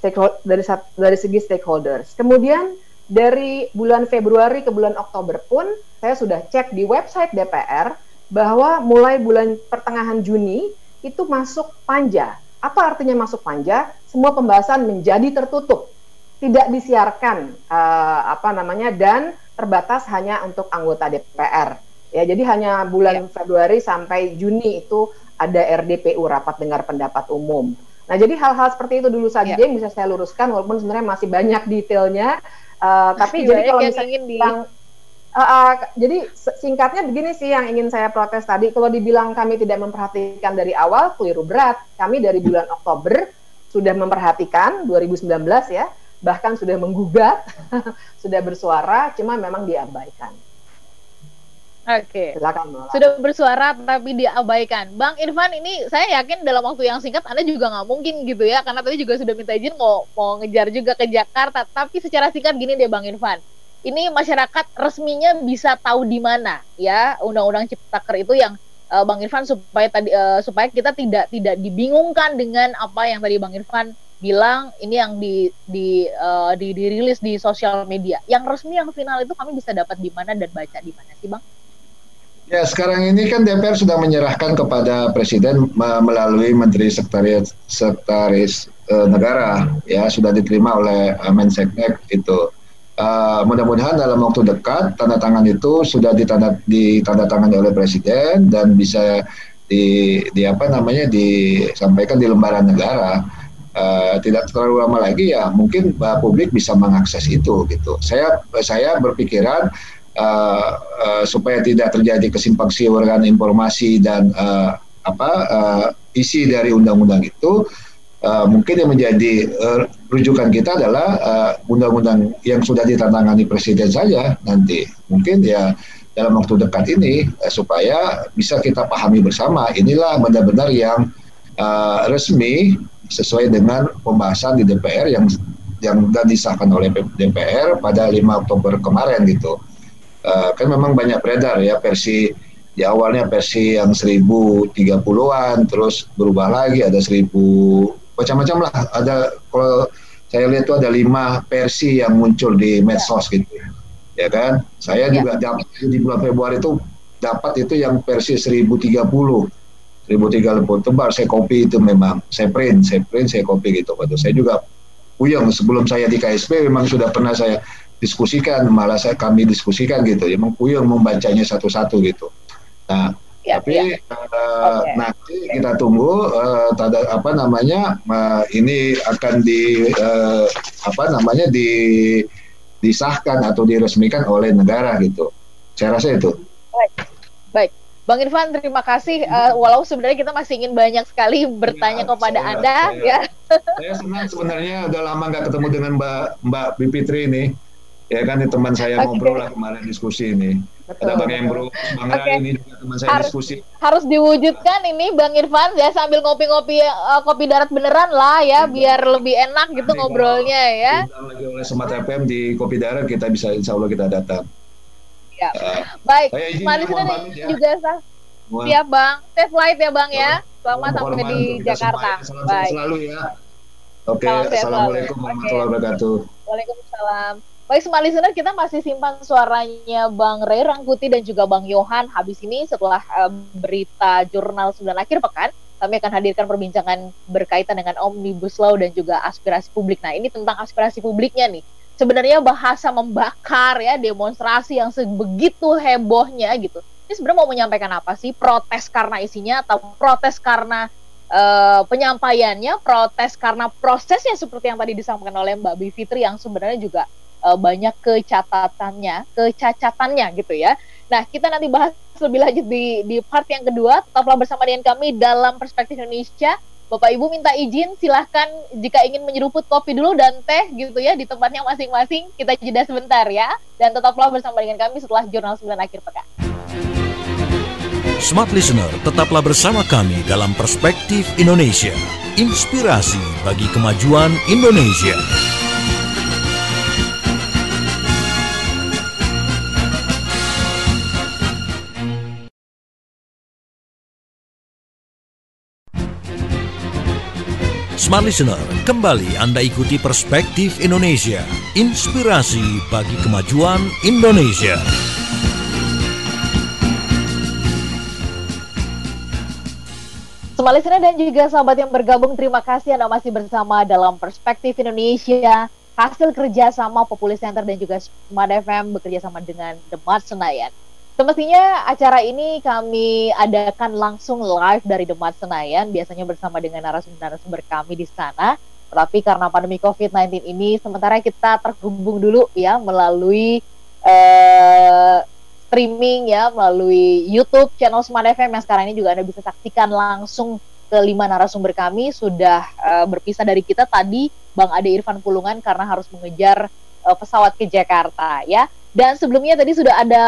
[SPEAKER 2] Dari segi stakeholders. Kemudian dari bulan Februari ke bulan Oktober pun saya sudah cek di website DPR bahwa mulai bulan pertengahan Juni itu masuk panja. Apa artinya masuk panja? Semua pembahasan menjadi tertutup, tidak disiarkan dan terbatas hanya untuk anggota DPR. Ya, jadi hanya bulan Februari sampai Juni itu ada RDPU, rapat dengar pendapat umum. Nah, jadi hal-hal seperti itu dulu saja yang bisa saya luruskan, walaupun sebenarnya masih banyak detailnya. Tapi jadi kalau misalnya jadi singkatnya begini sih yang ingin saya protes tadi. Kalau dibilang kami tidak memperhatikan dari awal, keliru berat. Kami dari bulan Oktober sudah memperhatikan 2019 ya, bahkan sudah menggugat, sudah bersuara, cuma memang diabaikan.
[SPEAKER 1] Oke. Sudah bersuara tapi diabaikan. Bang Irfan, ini saya yakin dalam waktu yang singkat Anda juga nggak mungkin gitu ya, karena tadi juga sudah minta izin mau ngejar juga ke Jakarta. Tapi secara singkat gini deh Bang Irfan, ini masyarakat resminya bisa tahu di mana ya Undang-Undang Ciptaker itu yang Bang Irfan supaya kita tidak dibingungkan dengan apa yang tadi Bang Irfan bilang ini yang dirilis di sosial media. Yang resmi, yang final itu kami bisa dapat di mana dan baca di mana sih Bang?
[SPEAKER 4] Ya, sekarang ini kan DPR sudah menyerahkan kepada Presiden melalui Menteri Sekretaris Negara, ya sudah diterima oleh Menseknek itu. Mudah-mudahan dalam waktu dekat tanda tangan itu sudah ditandatangani oleh Presiden dan bisa disampaikan di lembaran negara. Tidak terlalu lama lagi ya mungkin publik bisa mengakses itu gitu. Saya berpikiran supaya tidak terjadi kesimpang-siuran informasi dan isi dari undang-undang itu, mungkin yang menjadi rujukan kita adalah undang-undang yang sudah ditandatangani Presiden saja nanti. Mungkin ya dalam waktu dekat ini supaya bisa kita pahami bersama, inilah benar-benar yang resmi sesuai dengan pembahasan di DPR yang sudah disahkan oleh DPR pada 5 Oktober kemarin gitu. Kan memang banyak beredar ya versi di awalnya versi yang 1030-an, terus berubah lagi ada 1000 macam-macam lah. Ada, kalau saya lihat itu ada 5 versi yang muncul di medsos gitu. Ya kan? Saya juga dapat di bulan Februari itu dapat itu yang versi 1030 tebal, saya copy itu memang. Saya print, saya copy gitu. Saya juga puyeng sebelum saya di KSP memang sudah pernah saya diskusikan, kami diskusikan gitu, ya puyeng membacanya satu-satu gitu. Nah, nanti kita tunggu ini akan disahkan atau diresmikan oleh negara gitu. Saya rasa itu.
[SPEAKER 1] Baik. Bang Irfan, terima kasih. Walau sebenarnya kita masih ingin banyak sekali bertanya kepada Anda.
[SPEAKER 4] Saya senang sebenarnya udah lama nggak ketemu dengan Mbak Bipitri ini. Ya kan, teman saya ngobrol lah kemarin diskusi ini. Ada Bang Embrus, Bang Rai ini juga teman saya diskusi.
[SPEAKER 1] Harus diwujudkan ini Bang Irfan ya, sambil ngopi-ngopi kopi darat beneran lah ya, biar lebih enak gitu ngobrolnya ya.
[SPEAKER 4] Lagi oleh Smart FM di Kopi Darat kita bisa, insya Allah kita datang.
[SPEAKER 1] Baik, Malisnya juga siap Bang. Safe flight ya Bang ya. Selamat sampai di Jakarta.
[SPEAKER 4] Salam sehat
[SPEAKER 1] Baik.
[SPEAKER 4] selalu ya. Oke,
[SPEAKER 1] Salam sehat
[SPEAKER 4] assalamualaikum
[SPEAKER 1] selalu.
[SPEAKER 4] warahmatullahi wabarakatuh.
[SPEAKER 1] Waalaikumsalam. Baik, semua listener, kita masih simpan suaranya Bang Ray Rangkuti dan juga Bang Yohan. Habis ini setelah berita jurnal 9 akhir pekan, kami akan hadirkan perbincangan berkaitan dengan Omnibus Law dan juga aspirasi publik. Nah, ini tentang aspirasi publiknya nih. Sebenarnya bahasa membakar ya, demonstrasi yang sebegitu hebohnya gitu. Ini sebenarnya mau menyampaikan apa sih? Protes karena isinya atau protes karena penyampaiannya, protes karena prosesnya seperti yang tadi disampaikan oleh Mbak Bivitri yang sebenarnya juga banyak kecacatannya gitu ya. Nah, kita nanti bahas lebih lanjut di part yang kedua. Tetaplah bersama dengan kami dalam Perspektif Indonesia. Bapak Ibu minta izin, silahkan jika ingin menyeruput kopi dulu dan teh gitu ya di tempatnya masing-masing. Kita jeda sebentar ya. Dan tetaplah bersama dengan kami setelah Jurnal 9 Akhir Pekan.
[SPEAKER 6] Smart Listener, tetaplah bersama kami dalam Perspektif Indonesia. Inspirasi bagi kemajuan Indonesia. Smart Listener, kembali Anda ikuti Perspektif Indonesia. Inspirasi bagi kemajuan Indonesia.
[SPEAKER 1] Smart Listener dan juga sahabat yang bergabung, terima kasih Anda masih bersama dalam Perspektif Indonesia. Hasil kerjasama Populi Center dan juga Smart FM bekerjasama dengan The Mart Senayan. Semestinya acara ini kami adakan langsung live dari The Mart Senayan, biasanya bersama dengan narasumber kami di sana. Tetapi karena pandemi COVID-19 ini, sementara kita terhubung dulu ya melalui streaming ya, melalui YouTube channel Smart FM yang sekarang ini juga Anda bisa saksikan langsung. Kelima narasumber kami sudah berpisah dari kita tadi, Bang Ade Irfan Pulungan karena harus mengejar pesawat ke Jakarta ya. Dan sebelumnya tadi sudah ada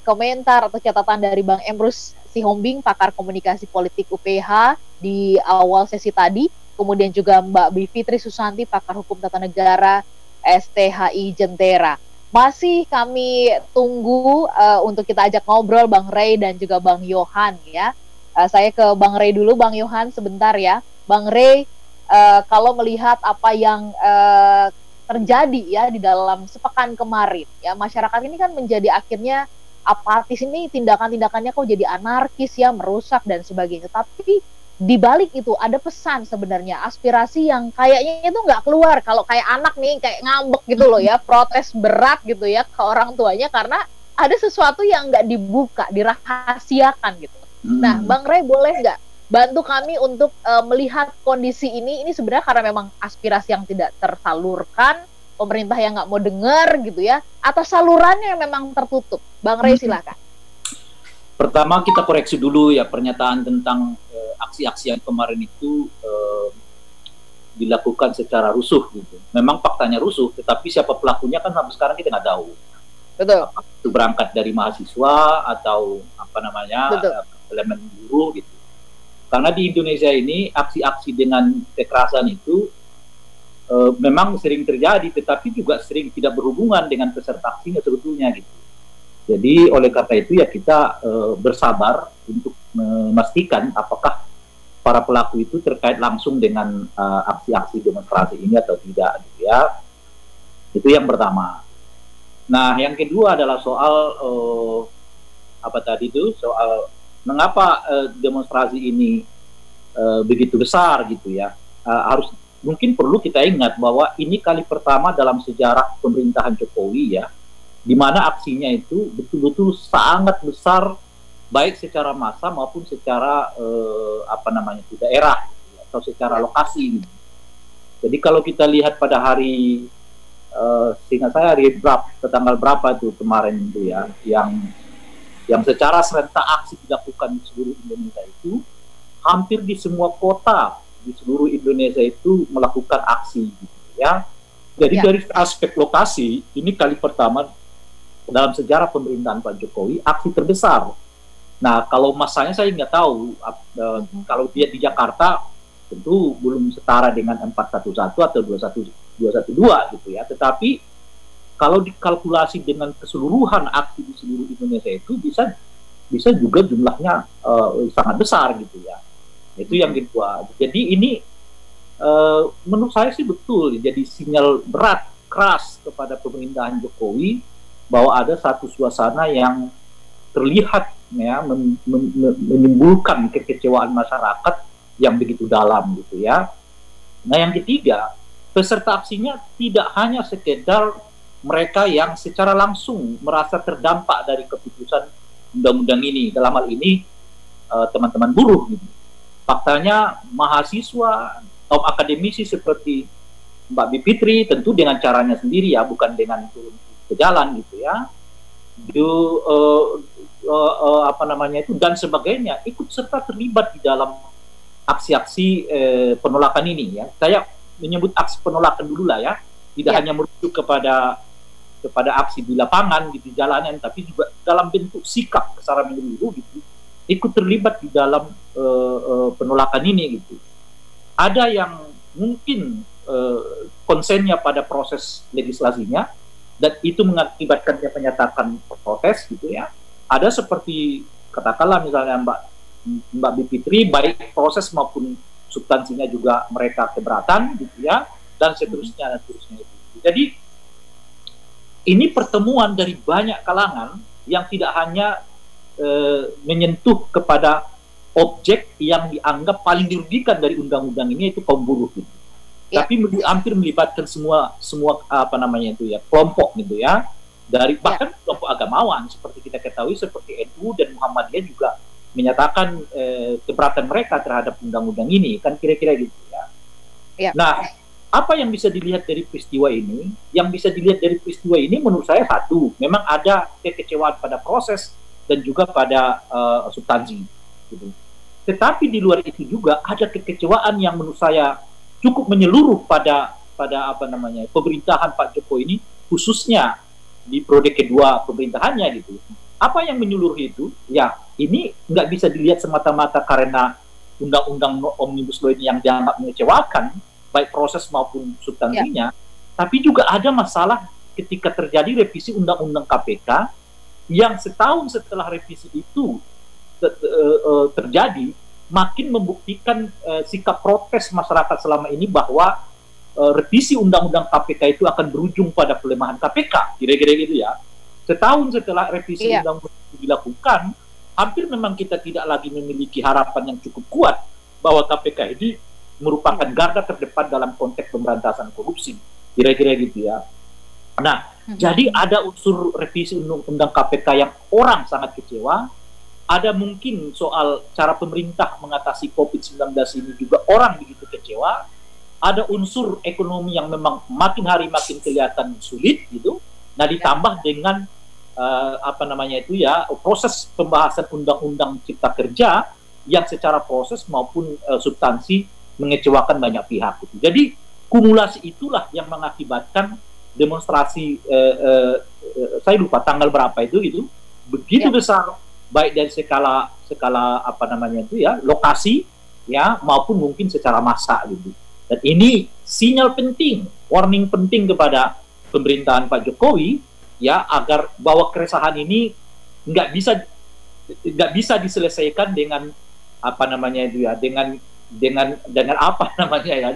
[SPEAKER 1] komentar atau catatan dari Bang Emrus Sihombing, pakar komunikasi politik UPH di awal sesi tadi. Kemudian juga Mbak Bivitri Susanti, pakar hukum tata negara STHI Jentera. Masih kami tunggu untuk kita ajak ngobrol Bang Ray dan juga Bang Yohan ya. Saya ke Bang Ray dulu, Bang Yohan sebentar ya. Bang Ray, kalau melihat apa yang terjadi ya di dalam sepekan kemarin ya, masyarakat ini kan menjadi akhirnya apatis, ini tindakan-tindakannya kok jadi anarkis ya, merusak dan sebagainya. Tapi di balik itu ada pesan sebenarnya, aspirasi yang kayaknya itu nggak keluar. Kalau kayak anak nih kayak ngambek gitu loh ya, protes berat gitu ya ke orang tuanya karena ada sesuatu yang nggak dibuka, dirahasiakan gitu. Nah, Bang Ray boleh nggak bantu kami untuk melihat kondisi ini sebenarnya karena memang aspirasi yang tidak tersalurkan, pemerintah yang nggak mau dengar gitu ya, atau salurannya yang memang tertutup. Bang Ray silakan.
[SPEAKER 5] Pertama kita koreksi dulu ya pernyataan tentang aksi-aksi yang kemarin itu dilakukan secara rusuh gitu. Memang faktanya rusuh, tetapi siapa pelakunya kan sampai sekarang kita nggak tahu.
[SPEAKER 1] Betul.
[SPEAKER 5] Apakah itu berangkat dari mahasiswa atau apa namanya elemen buruh gitu. Karena di Indonesia ini aksi-aksi dengan kekerasan itu memang sering terjadi, tetapi juga sering tidak berhubungan dengan peserta aksinya sebetulnya gitu. Jadi oleh karena itu ya kita bersabar untuk memastikan apakah para pelaku itu terkait langsung dengan aksi-aksi demonstrasi ini atau tidak gitu ya. Itu yang pertama. Nah yang kedua adalah soal apa tadi itu, soal mengapa demonstrasi ini begitu besar gitu ya. Harus mungkin perlu kita ingat bahwa ini kali pertama dalam sejarah pemerintahan Jokowi ya, di mana aksinya itu betul-betul sangat besar, baik secara massa maupun secara apa namanya itu daerah gitu, atau secara lokasi gitu. Jadi kalau kita lihat pada hari seingat saya hari tanggal berapa itu kemarin itu ya, yang secara serentak aksi dilakukan di seluruh Indonesia itu, hampir di semua kota di seluruh Indonesia itu melakukan aksi gitu ya. Jadi dari aspek lokasi ini kali pertama dalam sejarah pemerintahan Pak Jokowi aksi terbesar. Nah kalau masanya saya nggak tahu, kalau dia di Jakarta tentu belum setara dengan 411 atau 212 gitu ya. Tetapi kalau dikalkulasi dengan keseluruhan aksi di seluruh Indonesia itu bisa juga jumlahnya sangat besar gitu ya. Itu yang kedua. Jadi ini menurut saya sih betul jadi sinyal berat, keras kepada pemerintahan Jokowi bahwa ada satu suasana yang terlihat ya menimbulkan kekecewaan masyarakat yang begitu dalam gitu ya. Nah yang ketiga, peserta aksinya tidak hanya sekedar mereka yang secara langsung merasa terdampak dari keputusan undang-undang ini, dalam hal ini teman-teman buruh gitu. Faktanya mahasiswa, kaum akademisi seperti Mbak Bivitri tentu dengan caranya sendiri ya, bukan dengan turun ke jalan gitu ya. Apa namanya itu dan sebagainya ikut serta terlibat di dalam aksi-aksi penolakan ini ya. Saya menyebut aksi penolakan dulu lah ya, tidak hanya merujuk kepada aksi di lapangan di jalanan, tapi juga dalam bentuk sikap secara menyeluruh gitu, ikut terlibat di dalam penolakan ini gitu. Ada yang mungkin konsennya pada proses legislasinya dan itu mengakibatkan dia menyatakan protes gitu ya. Ada seperti katakanlah misalnya Mbak Bivitri, baik proses maupun substansinya juga mereka keberatan gitu ya, dan seterusnya dan seterusnya itu. Jadi ini pertemuan dari banyak kalangan yang tidak hanya menyentuh kepada objek yang dianggap paling dirugikan dari undang-undang ini, yaitu kaum buruh gitu. Ya. Tapi hampir melibatkan semua apa namanya itu ya, kelompok gitu ya, dari bahkan kelompok agamawan seperti kita ketahui seperti NU dan Muhammadiyah juga menyatakan keberatan mereka terhadap undang-undang ini, kan kira-kira gitu ya. Nah, apa yang bisa dilihat dari peristiwa ini? Yang bisa dilihat dari peristiwa ini menurut saya satu, memang ada kekecewaan pada proses dan juga pada substansi gitu. Tetapi di luar itu juga ada kekecewaan yang menurut saya cukup menyeluruh pada apa namanya pemerintahan Pak Jokowi ini, khususnya di periode kedua pemerintahannya gitu. Apa yang menyeluruh itu? Ya, ini nggak bisa dilihat semata-mata karena undang-undang Omnibus Law ini yang dianggap mengecewakan, baik proses maupun substansinya, tapi juga ada masalah ketika terjadi revisi Undang-Undang KPK yang setahun setelah revisi itu terjadi, makin membuktikan sikap protes masyarakat selama ini bahwa revisi Undang-Undang KPK itu akan berujung pada pelemahan KPK, kira-kira gitu ya. Setahun setelah revisi Undang-Undang itu dilakukan, hampir memang kita tidak lagi memiliki harapan yang cukup kuat bahwa KPK ini merupakan garda terdepan dalam konteks pemberantasan korupsi, kira-kira gitu ya. Nah, jadi ada unsur revisi Undang-Undang KPK yang orang sangat kecewa. Ada mungkin soal cara pemerintah mengatasi COVID-19 ini juga orang begitu kecewa. Ada unsur ekonomi yang memang makin hari makin kelihatan sulit gitu. Nah, ditambah dengan apa namanya itu ya, proses pembahasan Undang-Undang Cipta Kerja yang secara proses maupun substansi mengecewakan banyak pihak gitu. Jadi kumulasi itulah yang mengakibatkan demonstrasi saya lupa tanggal berapa itu gitu, begitu besar, baik dari skala apa namanya itu ya, lokasi ya, maupun mungkin secara massa gitu. Dan ini sinyal penting, warning penting kepada pemerintahan Pak Jokowi ya, agar bahwa keresahan ini nggak bisa diselesaikan dengan apa namanya itu ya, dengan apa namanya ya,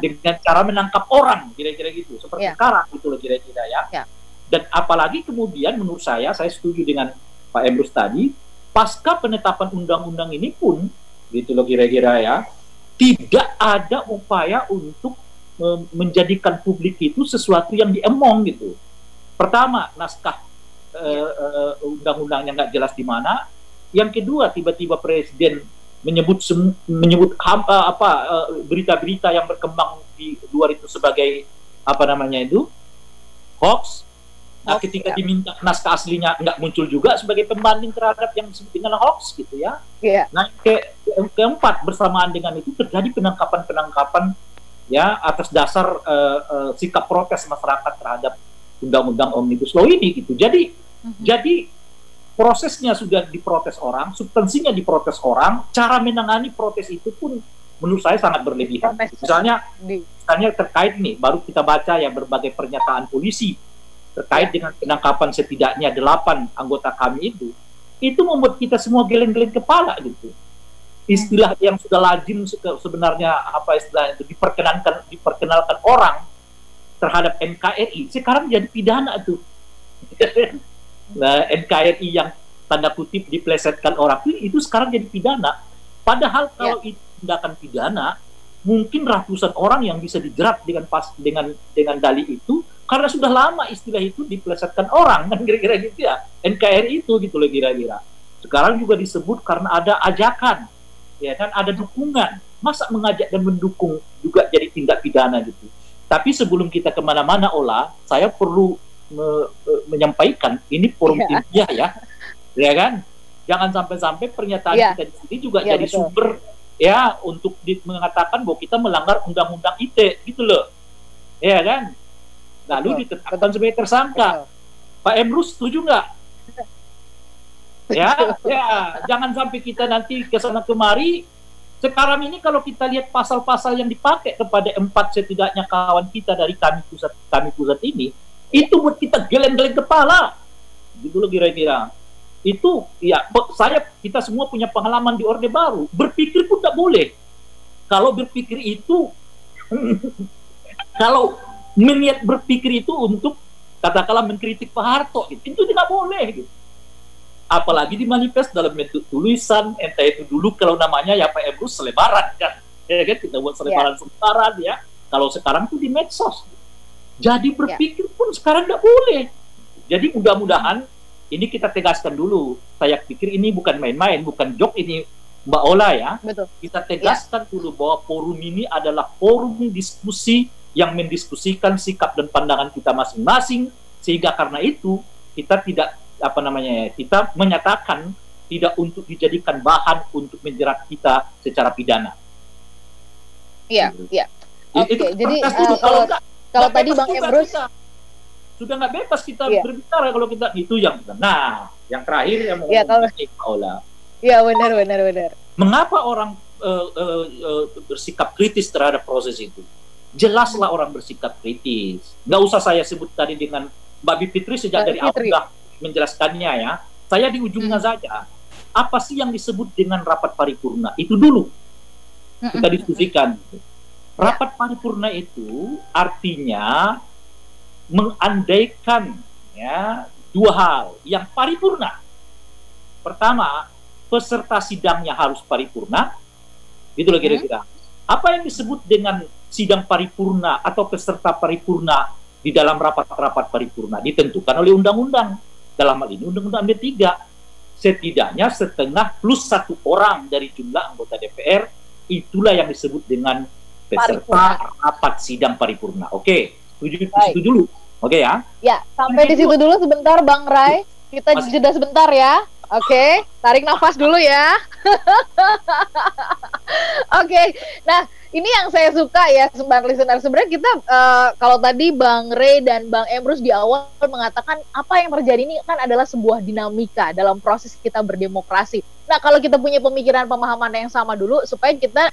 [SPEAKER 5] dengan cara menangkap orang, kira-kira gitu, seperti sekarang gitu loh, kira-kira ya. Dan apalagi kemudian menurut saya setuju dengan Pak Emrus tadi, pasca penetapan undang-undang ini pun gitu loh, kira-kira ya, tidak ada upaya untuk menjadikan publik itu sesuatu yang diemong gitu. Berita naskah undang-undangnya nggak jelas di mana. Yang kedua, tiba-tiba presiden menyebut berita-berita yang berkembang di luar itu sebagai apa namanya itu hoax. Nah, ketika diminta naskah aslinya nggak muncul juga sebagai pembanding terhadap yang disebut dengan hoax gitu ya. Nah, keempat, bersamaan dengan itu terjadi penangkapan ya atas dasar sikap protes masyarakat terhadap Undang-Undang Omnibus Law ini gitu. Jadi prosesnya sudah diprotes orang, substansinya diprotes orang, cara menangani protes itu pun menurut saya sangat berlebihan. Misalnya terkait nih, baru kita baca ya berbagai pernyataan polisi terkait dengan penangkapan setidaknya 8 anggota kami itu membuat kita semua geleng-geleng kepala gitu. istilah yang sudah lazim sebenarnya apa istilahnya itu diperkenalkan orang terhadap NKRI sekarang jadi pidana tuh. Nah, NKRI yang tanda kutip diplesetkan orang itu sekarang jadi pidana. Padahal kalau itu tindakan pidana, mungkin ratusan orang yang bisa dijerat dengan dalih itu karena sudah lama istilah itu diplesetkan orang, kan kira-kira gitu ya. NKRI itu gitu loh kira-kira. Sekarang juga disebut karena ada ajakan, ya kan, ada dukungan. Masa mengajak dan mendukung juga jadi tindak pidana gitu. Tapi sebelum kita kemana-mana, Ola, saya perlu menyampaikan ini forum ilmiah ya kan? Jangan sampai-sampai pernyataan kita di sini juga jadi sumber ya untuk mengatakan bahwa kita melanggar undang-undang ITE gitu loh, ya kan? Lalu ditetapkan sebagai tersangka. Pak Emrus setuju nggak? Ya, jangan sampai kita nanti kesana kemari. Sekarang ini kalau kita lihat pasal-pasal yang dipakai kepada 4 setidaknya kawan kita dari kami pusat ini, itu buat kita geleng-geleng kepala, gitu loh kira-kira. Itu ya, kita semua punya pengalaman di Orde Baru. Berpikir pun tidak boleh. Kalau berpikir itu, kalau niat berpikir itu untuk katakanlah mengkritik Pak Harto, itu tidak boleh. Gitu. Apalagi dimanifest dalam bentuk tulisan, entah itu dulu kalau namanya ya Pak Emrus selebaran kan, ya kan kita buat selebaran ya. Kalau sekarang tuh di medsos. Jadi berpikir pun sekarang tidak boleh. Jadi mudah-mudahan ini kita tegaskan dulu. Saya pikir ini bukan main-main, bukan joke ini Mbak Ola ya.
[SPEAKER 1] Betul.
[SPEAKER 5] Kita tegaskan dulu bahwa forum ini adalah forum diskusi yang mendiskusikan sikap dan pandangan kita masing-masing, sehingga karena itu kita tidak kita menyatakan tidak untuk dijadikan bahan untuk menjerat kita secara pidana.
[SPEAKER 1] Iya, iya. Oke, jadi
[SPEAKER 5] kalau
[SPEAKER 1] tadi Bang Emrus
[SPEAKER 5] sudah nggak bebas kita berbicara kalau kita itu yang terakhir yang mau Ola.
[SPEAKER 1] Iya, benar. Mengapa
[SPEAKER 5] orang bersikap kritis terhadap proses itu? Jelaslah orang bersikap kritis. Nggak usah saya sebut tadi dengan Mbak Bivitri sejak dari awal sudah menjelaskannya ya. Saya di ujungnya saja. Apa sih yang disebut dengan rapat paripurna? Itu dulu kita diskusikan. Rapat paripurna itu artinya mengandaikan ya dua hal yang paripurna. Pertama, peserta sidangnya harus paripurna. Gitu loh kira-kira. Apa yang disebut dengan sidang paripurna atau peserta paripurna di dalam rapat-rapat paripurna ditentukan oleh undang-undang. Dalam hal ini undang-undang MD3. Setidaknya setengah plus 1 orang dari jumlah anggota DPR, itulah yang disebut dengan peserta rapat sidang paripurna. Oke, setuju itu dulu. Oke ya? Ya,
[SPEAKER 1] sampai di situ dulu sebentar Bang Rai. Kita jeda sebentar ya. Oke, tarik nafas dulu ya. Oke, nah ini yang saya suka ya, Sobat Listener. Sebenarnya kita kalau tadi Bang Ray dan Bang Emrus di awal mengatakan apa yang terjadi ini kan adalah sebuah dinamika dalam proses kita berdemokrasi. Nah, kalau kita punya pemikiran pemahaman yang sama dulu supaya kita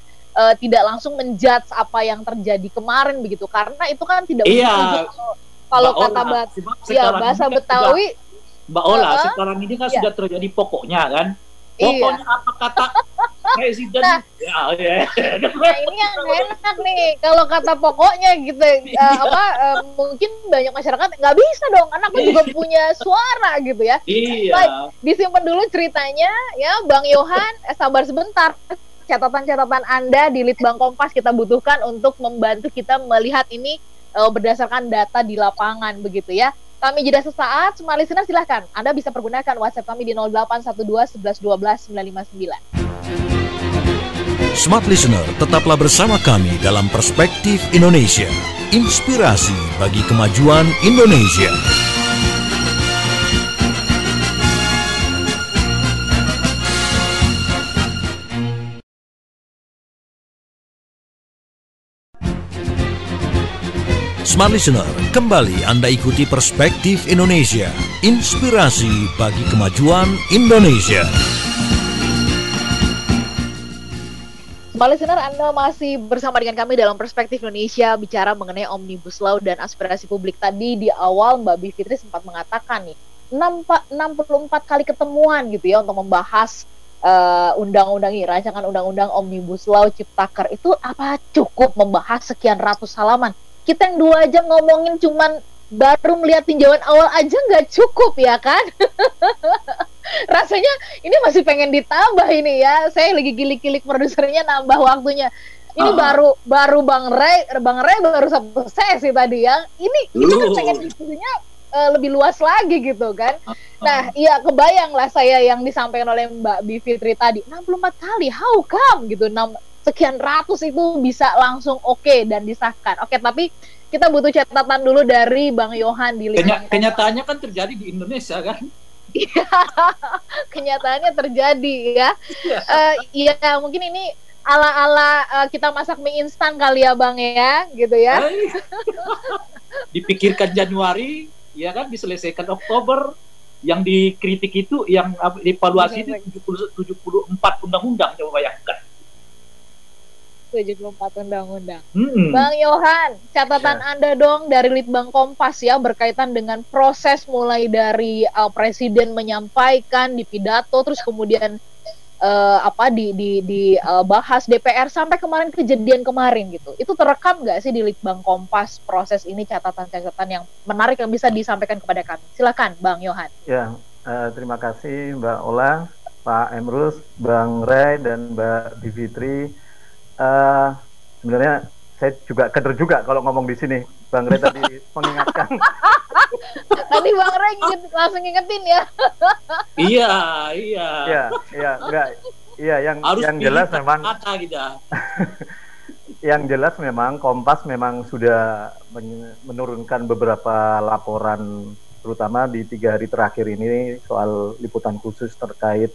[SPEAKER 1] tidak langsung menjudge apa yang terjadi kemarin begitu, karena itu kan tidak kalau kata bahasa Betawi.
[SPEAKER 5] Mbak Ola, sekarang ini kan sudah terjadi pokoknya kan. Pokoknya apa kata presiden?
[SPEAKER 1] Nah, ini yang enak nih. Kalau kata pokoknya gitu, mungkin banyak masyarakat nggak bisa dong. Anakku juga punya suara gitu ya. Baik, disimpan dulu ceritanya ya, Bang Yohan. Sabar sebentar. Catatan-catatan Anda di Litbang Kompas kita butuhkan untuk membantu kita melihat ini berdasarkan data di lapangan begitu ya. Kami jeda sesaat, semua listener silahkan. Anda bisa pergunakan WhatsApp kami di 0812 11 12 959.
[SPEAKER 6] Smart Listener, tetaplah bersama kami dalam Perspektif Indonesia. Inspirasi bagi kemajuan Indonesia. Smart Listener, kembali Anda ikuti Perspektif Indonesia, inspirasi bagi kemajuan Indonesia.
[SPEAKER 1] Smart Listener, Anda masih bersama dengan kami dalam Perspektif Indonesia, bicara mengenai Omnibus Law dan aspirasi publik. Tadi di awal Mbak Bivitri sempat mengatakan nih, 64 kali ketemuan gitu ya untuk membahas undang-undang ini, rancangan undang-undang Omnibus Law Ciptaker itu apa cukup membahas sekian ratus halaman? Kita yang 2 jam ngomongin cuman baru melihat tinjauan awal aja nggak cukup ya kan? Rasanya ini masih pengen ditambah ini ya. Saya lagi gilik-gilik produsernya nambah waktunya. Ini baru Bang Ray baru satu sesi tadi ya. Ini kita kan pengen diskusinya lebih luas lagi gitu kan. Nah, iya kebayang lah saya yang disampaikan oleh Mbak Bivitri tadi. 64 kali, how come gitu. Sekian ratus itu bisa langsung oke dan disahkan. Oke, tapi kita butuh catatan dulu dari Bang Yohan di
[SPEAKER 5] kenyataannya kan terjadi di Indonesia kan?
[SPEAKER 1] Iya, kenyataannya terjadi ya. Iya, mungkin ini ala-ala kita masak mie instan kali ya Bang ya, gitu ya.
[SPEAKER 5] Dipikirkan Januari, ya kan, diselesaikan Oktober. Yang dikritik itu, yang evaluasi itu 74 undang-undang, coba bayangkan.
[SPEAKER 1] 74 undang-undang. Bang Yohan, catatan Anda dong dari Litbang Kompas ya berkaitan dengan proses mulai dari Presiden menyampaikan di pidato, terus kemudian dibahas DPR sampai kemarin kejadian kemarin gitu. Itu terekam nggak sih di Litbang Kompas proses ini, catatan-catatan yang menarik yang bisa disampaikan kepada kami? Silakan Bang Yohan.
[SPEAKER 7] Ya, terima kasih Mbak Ola, Pak Emrus, Bang Ray dan Mbak Bivitri. Sebenarnya saya juga keder juga kalau ngomong di sini. Bang Ray tadi mengingatkan.
[SPEAKER 1] Tadi Bang Ray langsung ngingetin ya.
[SPEAKER 5] Iya.
[SPEAKER 7] Enggak. Iya, yang jelas memang yang jelas memang Kompas memang sudah menurunkan beberapa laporan, terutama di 3 hari terakhir ini soal liputan khusus terkait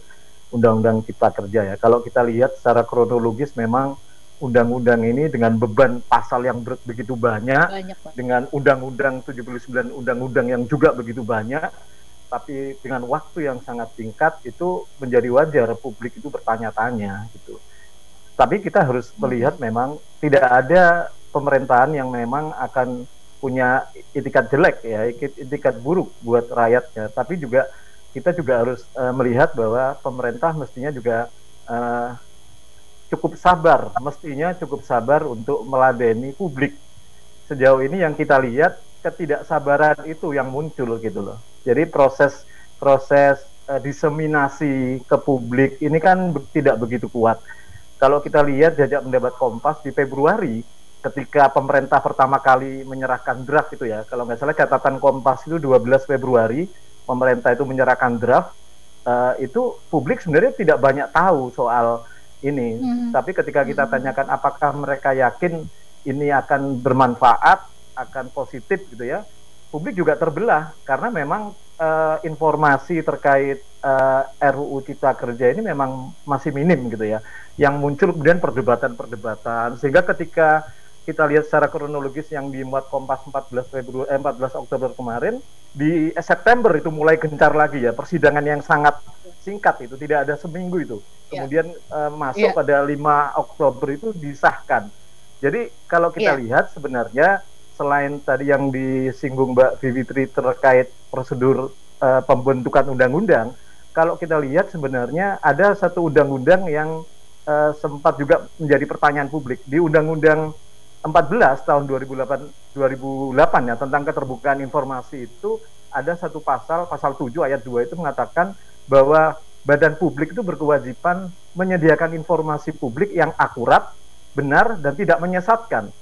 [SPEAKER 7] Undang-Undang Cipta Kerja ya. Kalau kita lihat secara kronologis memang undang-undang ini dengan beban pasal yang begitu banyak dengan undang-undang 79 undang-undang yang juga begitu banyak, tapi dengan waktu yang sangat singkat itu menjadi wajar publik itu bertanya-tanya gitu. Tapi kita harus melihat memang tidak ada pemerintahan yang memang akan punya itikat jelek ya, itikat buruk buat rakyatnya, tapi juga kita juga harus melihat bahwa pemerintah mestinya juga cukup sabar untuk meladeni publik. Sejauh ini yang kita lihat ketidaksabaran itu yang muncul gitu loh. Jadi proses diseminasi ke publik ini kan tidak begitu kuat. Kalau kita lihat jajak pendapat Kompas di Februari ketika pemerintah pertama kali menyerahkan draft itu ya, kalau nggak salah catatan Kompas itu 12 Februari pemerintah itu menyerahkan draft, itu publik sebenarnya tidak banyak tahu soal ini, tapi ketika kita tanyakan apakah mereka yakin ini akan bermanfaat, akan positif gitu ya, publik juga terbelah karena memang informasi terkait RUU Cipta Kerja ini memang masih minim gitu ya, yang muncul kemudian perdebatan sehingga ketika kita lihat secara kronologis yang dimuat Kompas 14 Oktober kemarin, di September itu mulai gencar lagi ya, persidangan yang sangat singkat itu, tidak ada seminggu itu. Kemudian masuk pada 5 Oktober itu disahkan. Jadi kalau kita lihat sebenarnya selain tadi yang disinggung Mbak Bivitri terkait prosedur pembentukan undang-undang, kalau kita lihat sebenarnya ada satu undang-undang yang sempat juga menjadi pertanyaan publik di Undang-Undang 14 tahun 2008 ya, tentang keterbukaan informasi itu ada satu pasal 7 ayat 2 itu mengatakan bahwa badan publik itu berkewajiban menyediakan informasi publik yang akurat, benar, dan tidak menyesatkan.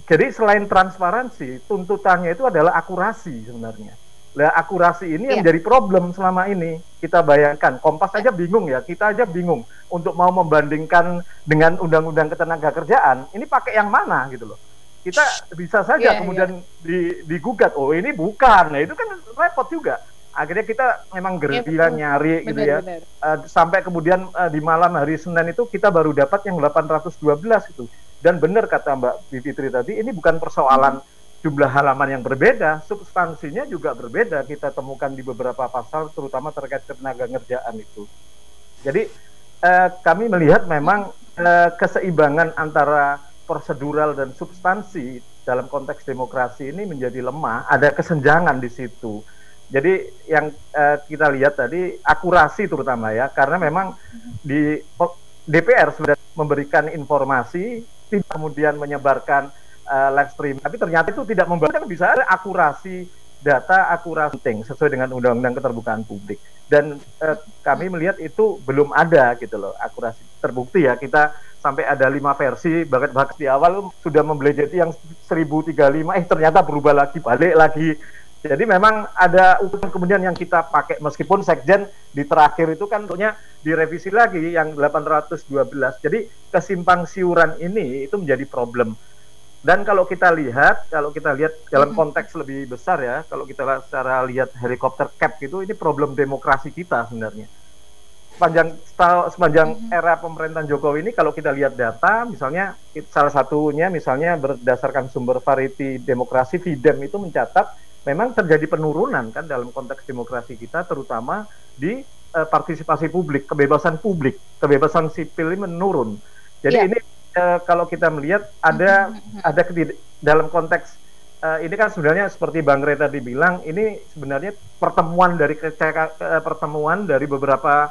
[SPEAKER 7] Jadi selain transparansi, tuntutannya itu adalah akurasi sebenarnya. Nah, akurasi ini yang jadi problem selama ini. Kita bayangkan, Kompas aja bingung ya, kita aja bingung untuk mau membandingkan dengan Undang-Undang Ketenagakerjaan, ini pakai yang mana gitu loh. Kita bisa saja kemudian digugat, oh ini bukan, nah itu kan repot juga. Akhirnya kita memang gerila nyari gitu ya. Sampai kemudian di malam hari Senin itu kita baru dapat yang 812 itu. Dan benar kata Mbak Bivitri tadi, ini bukan persoalan jumlah halaman yang berbeda, substansinya juga berbeda. Kita temukan di beberapa pasal, terutama terkait ketenagakerjaan itu. Jadi kami melihat memang keseimbangan antara prosedural dan substansi dalam konteks demokrasi ini menjadi lemah. Ada kesenjangan di situ. Jadi yang kita lihat tadi akurasi terutama ya, karena memang di DPR sudah memberikan informasi, tidak kemudian menyebarkan live stream, tapi ternyata itu tidak membantu. Bisa ada akurasi data, akurasi penting sesuai dengan Undang-Undang Keterbukaan Publik. Dan kami melihat itu belum ada gitu loh, akurasi terbukti ya. Kita sampai ada 5 versi, bahkan di awal sudah membelejeti yang 1035, ternyata berubah lagi, balik lagi. Jadi memang ada ukuran kemudian yang kita pakai, meskipun Sekjen di terakhir itu kan tentunya direvisi lagi yang 812. Jadi kesimpang siuran ini itu menjadi problem. Dan kalau kita lihat dalam konteks lebih besar ya, kalau kita secara lihat helikopter cap itu, ini problem demokrasi kita sebenarnya. Sepanjang era pemerintahan Jokowi ini, kalau kita lihat data, misalnya salah satunya misalnya berdasarkan sumber Variety Demokrasi, VIDEM itu mencatat memang terjadi penurunan kan dalam konteks demokrasi kita, terutama di partisipasi publik, kebebasan sipil ini menurun. Jadi ini kalau kita melihat ada dalam konteks ini kan sebenarnya seperti Bang Rey tadi bilang, ini sebenarnya pertemuan dari beberapa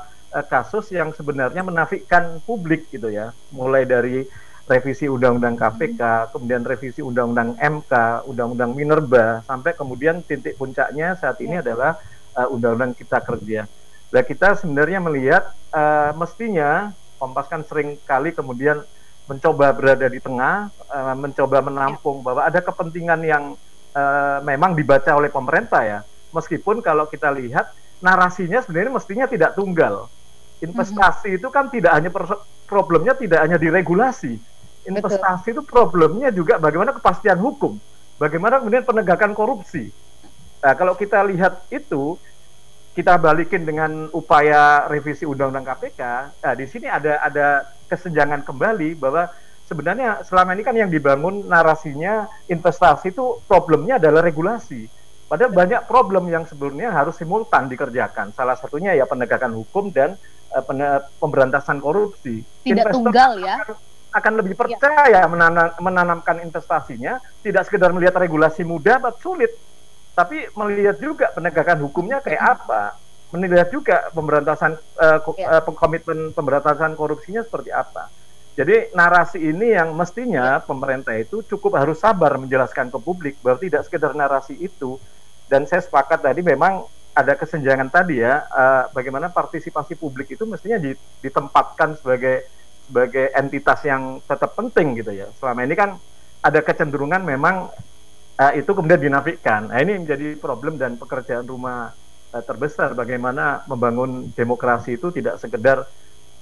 [SPEAKER 7] kasus yang sebenarnya menafikan publik gitu ya, mulai dari revisi Undang-Undang KPK, kemudian revisi Undang-Undang MK, Undang-Undang Minerba, sampai kemudian titik puncaknya saat ini adalah Undang-Undang Cipta Kerja. Nah, kita sebenarnya melihat mestinya Kompas kan sering kali kemudian mencoba berada di tengah, mencoba menampung bahwa ada kepentingan yang memang dibaca oleh pemerintah ya. Meskipun kalau kita lihat narasinya sebenarnya mestinya tidak tunggal. Investasi itu kan tidak hanya problemnya tidak hanya di regulasi. Investasi itu problemnya juga bagaimana kepastian hukum, bagaimana kemudian penegakan korupsi. Nah, kalau kita lihat itu, kita balikin dengan upaya revisi Undang-Undang KPK. Nah, di sini ada kesenjangan kembali bahwa sebenarnya selama ini kan yang dibangun narasinya investasi itu problemnya adalah regulasi. Padahal banyak problem yang sebelumnya harus simultan dikerjakan. Salah satunya ya penegakan hukum dan pemberantasan korupsi.
[SPEAKER 1] Tidak tunggal ya.
[SPEAKER 7] Akan lebih percaya menanamkan investasinya, tidak sekedar melihat regulasi mudah atau sulit, tapi melihat juga penegakan hukumnya kayak apa, melihat juga pemberantasan komitmen pemberantasan korupsinya seperti apa. Jadi narasi ini yang mestinya pemerintah itu cukup harus sabar menjelaskan ke publik bahwa tidak sekedar narasi itu. Dan saya sepakat tadi memang ada kesenjangan tadi ya, bagaimana partisipasi publik itu mestinya ditempatkan sebagai entitas yang tetap penting gitu ya. Selama ini kan ada kecenderungan memang itu kemudian dinafikan. Nah, ini menjadi problem dan pekerjaan rumah terbesar, bagaimana membangun demokrasi itu tidak sekedar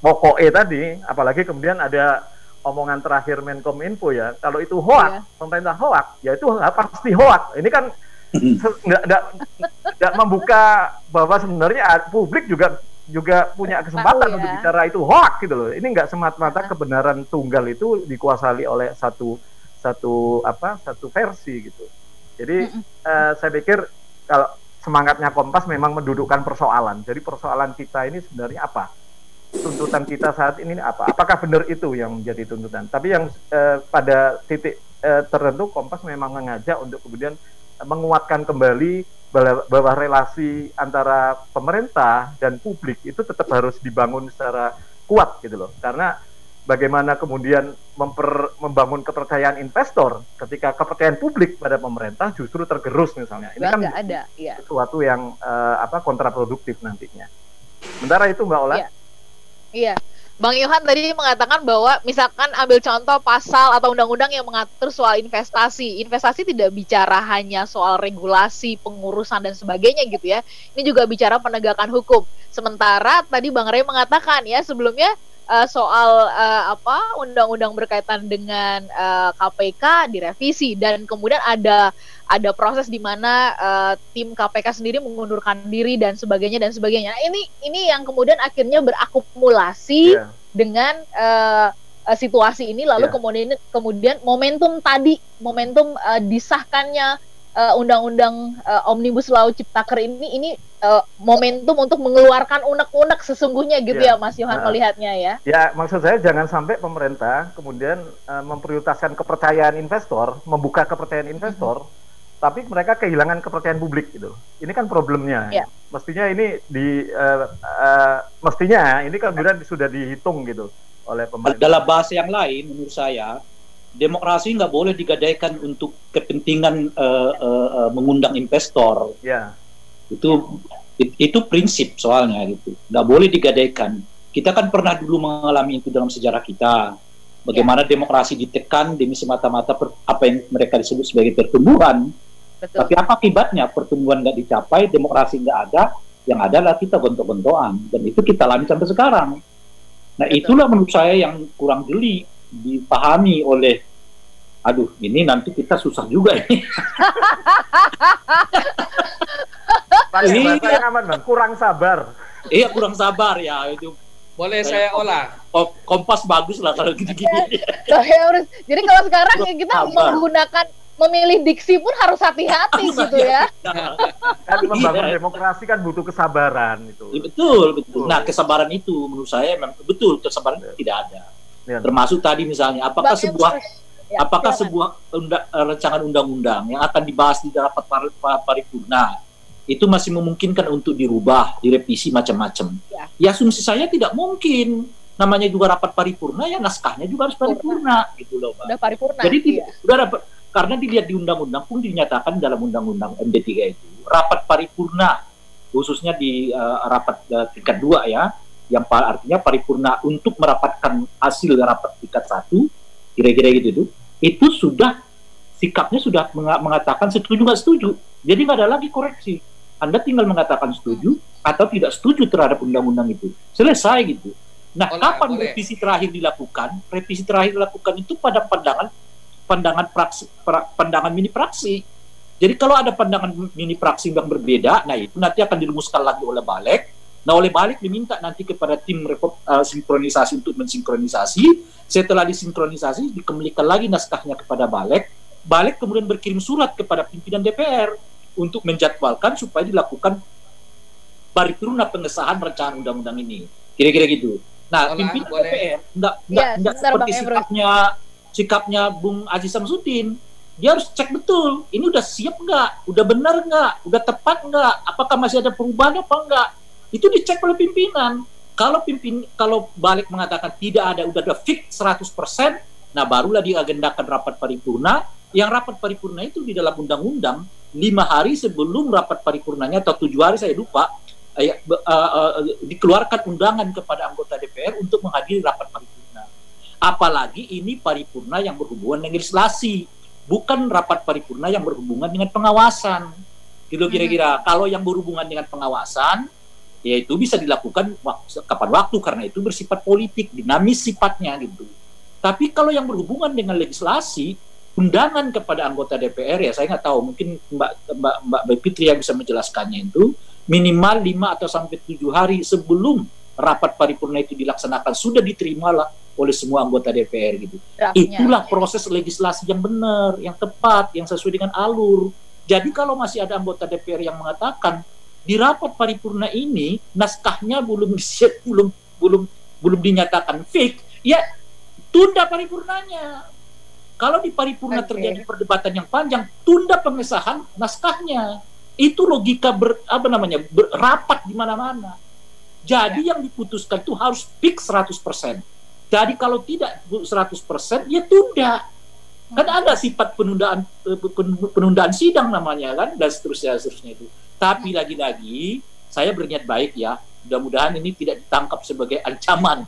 [SPEAKER 7] pokoknya tadi, apalagi kemudian ada omongan terakhir Menkominfo ya, kalau itu hoak, pemerintah hoak, ya itu pasti hoak. Ini kan tidak membuka bahwa sebenarnya publik juga punya kesempatan untuk bicara itu hoak gitu loh. Ini nggak semata-mata kebenaran tunggal itu dikuasai oleh satu versi gitu. Jadi saya pikir kalau semangatnya Kompas memang mendudukkan persoalan. Jadi persoalan kita ini sebenarnya apa? Tuntutan kita saat ini apa? Apakah benar itu yang menjadi tuntutan? Tapi yang pada titik tertentu Kompas memang mengajak untuk kemudian menguatkan kembali bahwa relasi antara pemerintah dan publik itu tetap harus dibangun secara kuat gitu loh. Karena bagaimana kemudian membangun kepercayaan investor ketika kepercayaan publik pada pemerintah justru tergerus misalnya. Ini kan
[SPEAKER 1] ada,
[SPEAKER 7] sesuatu yang kontraproduktif nantinya. Sementara itu Mbak Ola.
[SPEAKER 1] Iya. Bang Yohan tadi mengatakan bahwa misalkan ambil contoh pasal atau undang-undang yang mengatur soal investasi. Investasi tidak bicara hanya soal regulasi, pengurusan dan sebagainya gitu ya. Ini juga bicara penegakan hukum. Sementara tadi Bang Rey mengatakan ya sebelumnya soal undang-undang berkaitan dengan KPK direvisi dan kemudian ada proses di mana tim KPK sendiri mengundurkan diri dan sebagainya. Nah, ini yang kemudian akhirnya berakumulasi dengan situasi ini lalu kemudian momentum disahkannya undang-undang Omnibus Law Ciptaker ini momentum untuk mengeluarkan unek-unek sesungguhnya gitu ya Mas Yohan melihatnya ya.
[SPEAKER 7] Ya, maksud saya jangan sampai pemerintah kemudian memprioritaskan kepercayaan investor, membuka kepercayaan investor tapi mereka kehilangan kepercayaan publik gitu. Ini kan problemnya.
[SPEAKER 1] Yeah.
[SPEAKER 7] Mestinya ini mestinya ini kan sudah dihitung gitu oleh pemerintah. Dalam
[SPEAKER 5] bahasa yang lain, menurut saya, demokrasi nggak boleh digadaikan untuk kepentingan mengundang investor.
[SPEAKER 7] Yeah.
[SPEAKER 5] Itu prinsip soalnya gitu. Nggak boleh digadaikan. Kita kan pernah dulu mengalami itu dalam sejarah kita. Bagaimana demokrasi ditekan demi semata-mata apa yang mereka disebut sebagai pertumbuhan.
[SPEAKER 1] Betul.
[SPEAKER 5] Tapi apa akibatnya? Pertumbuhan nggak dicapai, demokrasi nggak ada, yang ada adalah kita gontok-gontokan. Dan itu kita alami sampai sekarang. Nah, betul. Itulah menurut saya yang kurang jeli dipahami oleh, aduh, ini nanti kita susah juga ini.
[SPEAKER 7] Bahasa yang aman, Bang. Kurang sabar.
[SPEAKER 5] Iya, kurang sabar ya itu.
[SPEAKER 3] Boleh saya olah.
[SPEAKER 5] Kompas bagus lah kalau gini-gini.
[SPEAKER 1] Jadi kalau sekarang kita memilih diksi pun harus hati-hati gitu ya.
[SPEAKER 7] Kan membangun demokrasi kan butuh kesabaran itu.
[SPEAKER 5] Ya, betul. Nah, kesabaran itu menurut saya memang betul, kesabaran tidak ada. Ya. Termasuk tadi misalnya apakah sebuah rancangan undang-undang yang akan dibahas di rapat paripurna itu masih memungkinkan untuk dirubah, direvisi macam-macam. Ya asumsi saya tidak mungkin. Namanya juga rapat paripurna, ya naskahnya juga harus paripurna gitu loh, Pak.
[SPEAKER 1] Udah paripurna.
[SPEAKER 5] Jadi karena dilihat di undang-undang pun dinyatakan dalam undang-undang MD3 itu rapat paripurna, khususnya di rapat tingkat 2 ya, yang artinya paripurna untuk merapatkan hasil rapat tingkat 1, kira-kira gitu itu sudah sikapnya sudah mengatakan setuju nggak setuju. Jadi nggak ada lagi koreksi. Anda tinggal mengatakan setuju atau tidak setuju terhadap undang-undang itu. Selesai gitu. Nah, kapan revisi terakhir dilakukan? Revisi terakhir dilakukan itu pada pandangan mini praksi. Jadi kalau ada pandangan mini praksi yang berbeda, nah itu nanti akan dirumuskan lagi oleh Balik. Nah, oleh Balik diminta nanti kepada tim sinkronisasi untuk mensinkronisasi. Setelah disinkronisasi, dikembalikan lagi naskahnya kepada Balik. Balik kemudian berkirim surat kepada pimpinan DPR untuk menjadwalkan supaya dilakukan paripurna pengesahan rancangan undang-undang ini. Kira-kira gitu. Nah, pimpinan DPR enggak seperti sikapnya Bung Aziz Samsudin. Dia harus cek betul, ini udah siap nggak? Udah benar nggak? Udah tepat nggak? Apakah masih ada perubahan apa enggak? Itu dicek oleh pimpinan. Kalau Balik mengatakan tidak ada, udah fix 100%, nah barulah diagendakan rapat paripurna. Yang rapat paripurna itu di dalam undang-undang 5 hari sebelum rapat paripurnanya atau 7 hari saya lupa, dikeluarkan undangan kepada anggota DPR untuk menghadiri rapat paripurna. Apalagi ini paripurna yang berhubungan dengan legislasi, bukan rapat paripurna yang berhubungan dengan pengawasan. Gitu kira-kira. Kalau yang berhubungan dengan pengawasan, ya itu bisa dilakukan kapan waktu karena itu bersifat politik, dinamis sifatnya gitu. Tapi kalau yang berhubungan dengan legislasi, undangan kepada anggota DPR, ya saya nggak tahu, mungkin Mbak Fitri yang bisa menjelaskannya itu, minimal 5 atau sampai 7 hari sebelum rapat paripurna itu dilaksanakan sudah diterimalah oleh semua anggota DPR gitu. Itulah proses legislasi yang benar, yang tepat, yang sesuai dengan alur. Jadi kalau masih ada anggota DPR yang mengatakan di rapat paripurna ini naskahnya belum dinyatakan fix, ya tunda paripurnanya. Kalau di paripurna terjadi perdebatan yang panjang, tunda pengesahan naskahnya. Itu logika rapat di mana-mana. Jadi yang diputuskan itu harus fix 100%. Jadi kalau tidak 100%, ya tunda. Kan ada sifat penundaan sidang namanya kan, dan seterusnya itu. Tapi lagi-lagi, saya berniat baik ya. Mudah-mudahan ini tidak ditangkap sebagai ancaman.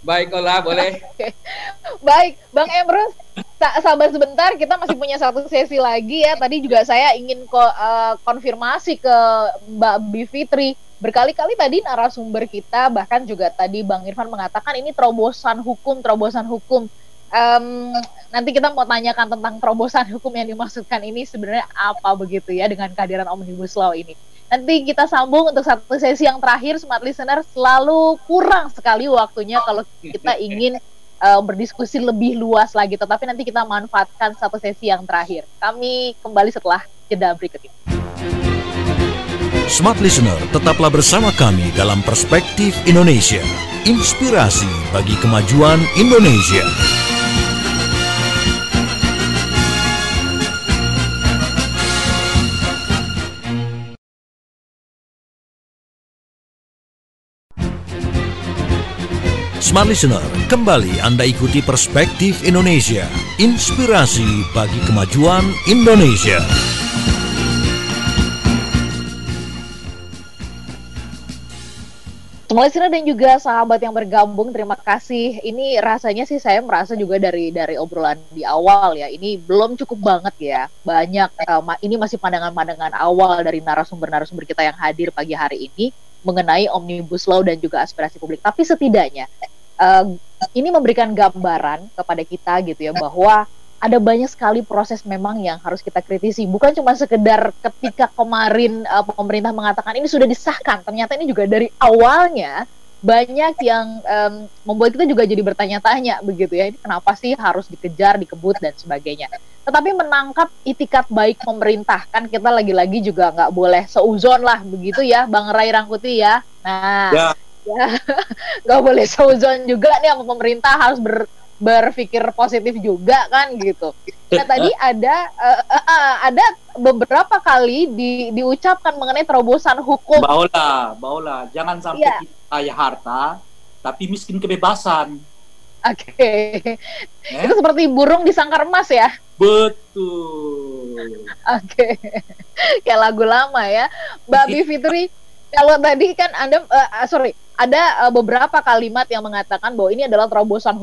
[SPEAKER 3] Baik, Ola, boleh.
[SPEAKER 1] Baik, Bang Emrus, sabar sebentar, kita masih punya satu sesi lagi ya. Tadi juga saya ingin konfirmasi ke Mbak Bivitri. Berkali-kali tadi narasumber kita, bahkan juga tadi Bang Irfan mengatakan ini terobosan hukum. Nanti kita mau tanyakan tentang terobosan hukum yang dimaksudkan ini sebenarnya apa begitu ya dengan kehadiran Omnibus Law ini. Nanti kita sambung untuk satu sesi yang terakhir. Smart Listener, selalu kurang sekali waktunya kalau kita ingin berdiskusi lebih luas lagi. Tetapi nanti kita manfaatkan satu sesi yang terakhir. Kami kembali setelah jeda berikut ini.
[SPEAKER 6] Smart Listener, tetaplah bersama kami dalam Perspektif Indonesia. Inspirasi bagi kemajuan Indonesia. Smart Listener, kembali Anda ikuti Perspektif Indonesia, inspirasi bagi kemajuan Indonesia.
[SPEAKER 1] Smart Listener dan juga sahabat yang bergabung, terima kasih. Ini rasanya sih saya merasa juga dari obrolan di awal ya, ini belum cukup banget ya. Banyak, ini masih pandangan-pandangan awal dari narasumber-narasumber kita yang hadir pagi hari ini mengenai Omnibus Law dan juga aspirasi publik. Tapi setidaknya ini memberikan gambaran kepada kita gitu ya, bahwa ada banyak sekali proses memang yang harus kita kritisi. Bukan cuma sekedar ketika kemarin pemerintah mengatakan ini sudah disahkan, ternyata ini juga dari awalnya banyak yang membuat kita juga jadi bertanya-tanya begitu ya, ini kenapa sih harus dikejar, dikebut dan sebagainya. Tetapi menangkap itikat baik pemerintah, kan kita lagi-lagi juga nggak boleh seuzon lah begitu ya Bang Ray Rangkuti ya. Nah ya, nggak boleh seuzon juga nih sama pemerintah, harus berpikir positif juga kan gitu. Nah tadi ada beberapa kali diucapkan mengenai terobosan hukum.
[SPEAKER 5] Baula, jangan sampai kita kaya harta tapi miskin kebebasan.
[SPEAKER 1] Oke. Itu seperti burung disangkar emas ya.
[SPEAKER 5] Betul.
[SPEAKER 1] Oke. Kayak lagu lama ya. Mbak Bivitri, kalau tadi kan Anda ada beberapa kalimat yang mengatakan bahwa ini adalah terobosan